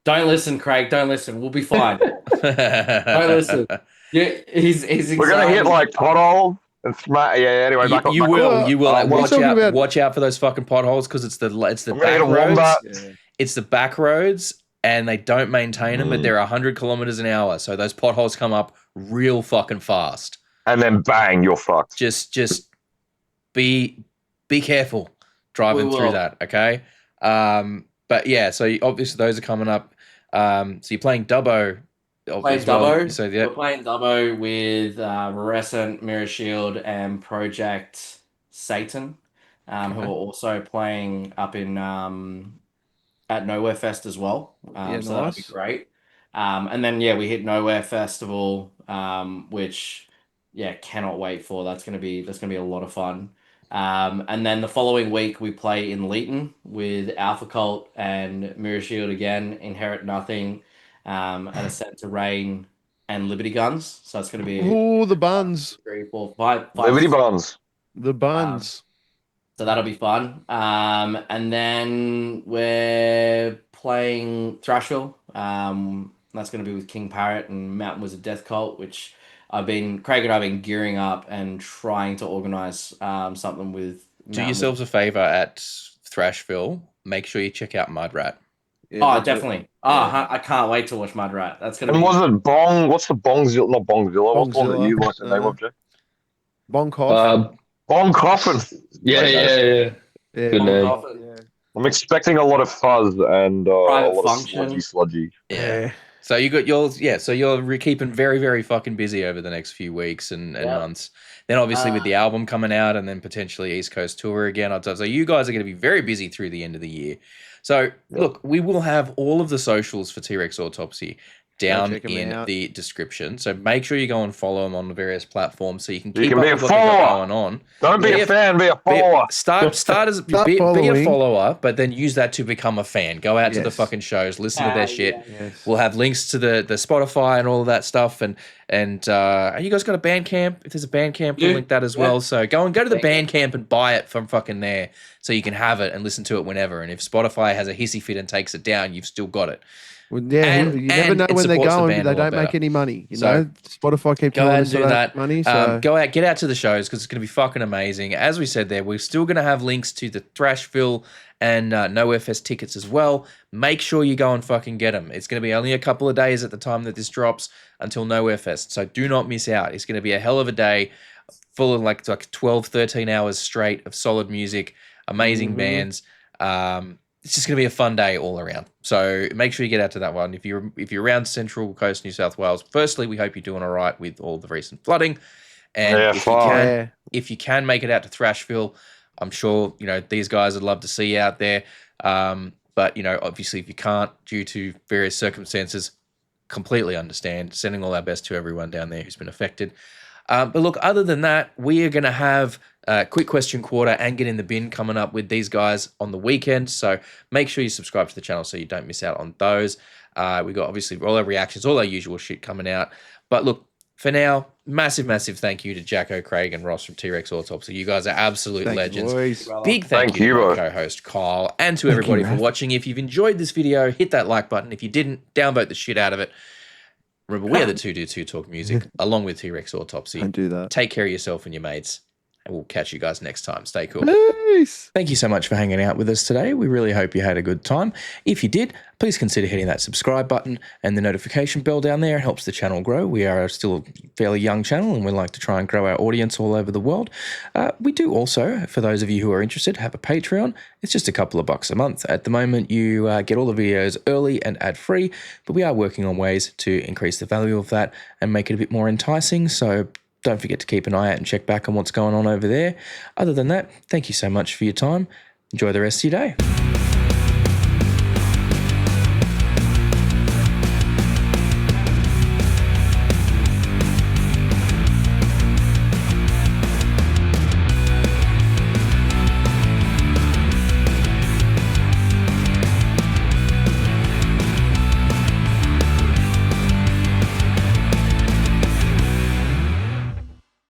Don't listen, Craig. Don't listen. We'll be fine. Don't listen. Yeah, he's We're going to hit like pothole and smack. Yeah, anyway. You, back up, you back will. up. You will. what are you Watch talking out! about? Watch out for those fucking potholes because it's the I'm back gonna hit a roads. wombat. It's the back roads, and they don't maintain them. But they're 100 kilometers an hour, so those potholes come up real fucking fast. And then bang, you're fucked. Just be careful driving through that. Okay. But yeah, so obviously those are coming up. So you're playing Dubbo Playing as well. Dubbo. So yeah, We're playing Dubbo with Rerescent, Mirror Shield, and Project Satan, who Okay. are also playing up in at Nowherefest as well. Yeah, So that'll be nice. great. And then yeah, we hit Nowhere Festival, which cannot wait for. That's gonna be a lot of fun. And then the following week we play in Leeton with Alpha Cult and Mirror Shield again, Inherit Nothing, and Ascent to Rain and Liberty Guns. So it's gonna be Oh, the buns. 3, 4, 5, Liberty Bonds. The buns. so that'll be fun. And then we're playing Thrashville. That's going to be with King Parrot and Mountain Wizard Death Cult, which Craig and I've been gearing up and trying to organize something with. Do yourselves a favor at Thrashville. Make sure you check out Mudrat. Yeah, Oh, definitely. I can't wait to watch Mudrat. That's going to And be. was it Bong? What's the Bongzilla? Not Bongzilla. What's the one that Bongzilla. you like the name of, Jack? Bonkoff. Bong Coffin. Yeah. Yeah. Good name. Yeah. I'm expecting a lot of fuzz and a Private lot function. of sludgy. Yeah. So you got yours, So you're keeping very, very fucking busy over the next few weeks and months. Then obviously with the album coming out, and then potentially East Coast tour again. So you guys are going to be very busy through the end of the year. So look, we will have all of the socials for T-Rex Autopsy down in the description. So make sure you go and follow them on the various platforms so you can keep up with what they got going on. Don't be a fan, be a follower. Start as be a follower, but then use that to become a fan. Go out to the fucking shows, listen to their shit. Yes. We'll have links to the Spotify and all of that stuff. And you guys got a Bandcamp? If there's a Bandcamp, we'll link that as well. So go to the Bandcamp and buy it from fucking there, so you can have it and listen to it whenever. And if Spotify has a hissy fit and takes it down, you've still got it. Well, yeah, you never know when they're going. They don't make any money. You know, Spotify keep go ahead and do that. Money, so. Get out to the shows because it's going to be fucking amazing. As we said there, we're still going to have links to the Thrashville and Nowherefest tickets as well. Make sure you go and fucking get them. It's going to be only a couple of days at the time that this drops until Nowherefest, so do not miss out. It's going to be a hell of a day, full of like 12, 13 hours straight of solid music, amazing bands. It's just going to be a fun day all around. So make sure you get out to that one. If you're around Central Coast, New South Wales, firstly, we hope you're doing all right with all the recent flooding. And if you can make it out to Thrashville, I'm sure, these guys would love to see you out there. But, obviously if you can't due to various circumstances, completely understand. Sending all our best to everyone down there who's been affected. But look, other than that, we are going to have Quick Question Quarter and Get in the Bin coming up with these guys on the weekend. So make sure you subscribe to the channel so you don't miss out on those. We got obviously all our reactions, all our usual shit coming out. But look, for now, massive thank you to Jacko, Craig, and Ross from T-Rex Autopsy. You guys are absolute legends. Big thank you to my co-host Kyle and to everybody for watching. If you've enjoyed this video, hit that like button. If you didn't, downvote the shit out of it. Remember, we are the Two Dudes Who Talk Music, along with T-Rex Autopsy. Don't do that. Take care of yourself and your mates, and we'll catch you guys next time. Stay cool. Peace. Thank you so much for hanging out with us today. We really hope you had a good time. If you did, please consider hitting that subscribe button and the notification bell down there. It helps the channel grow. We are still a fairly young channel, and we like to try and grow our audience all over the world. We do also, for those of you who are interested, have a Patreon. It's just a couple of bucks a month. At the moment, you get all the videos early and ad-free, but we are working on ways to increase the value of that and make it a bit more enticing. So don't forget to keep an eye out and check back on what's going on over there. Other than that, thank you so much for your time. Enjoy the rest of your day.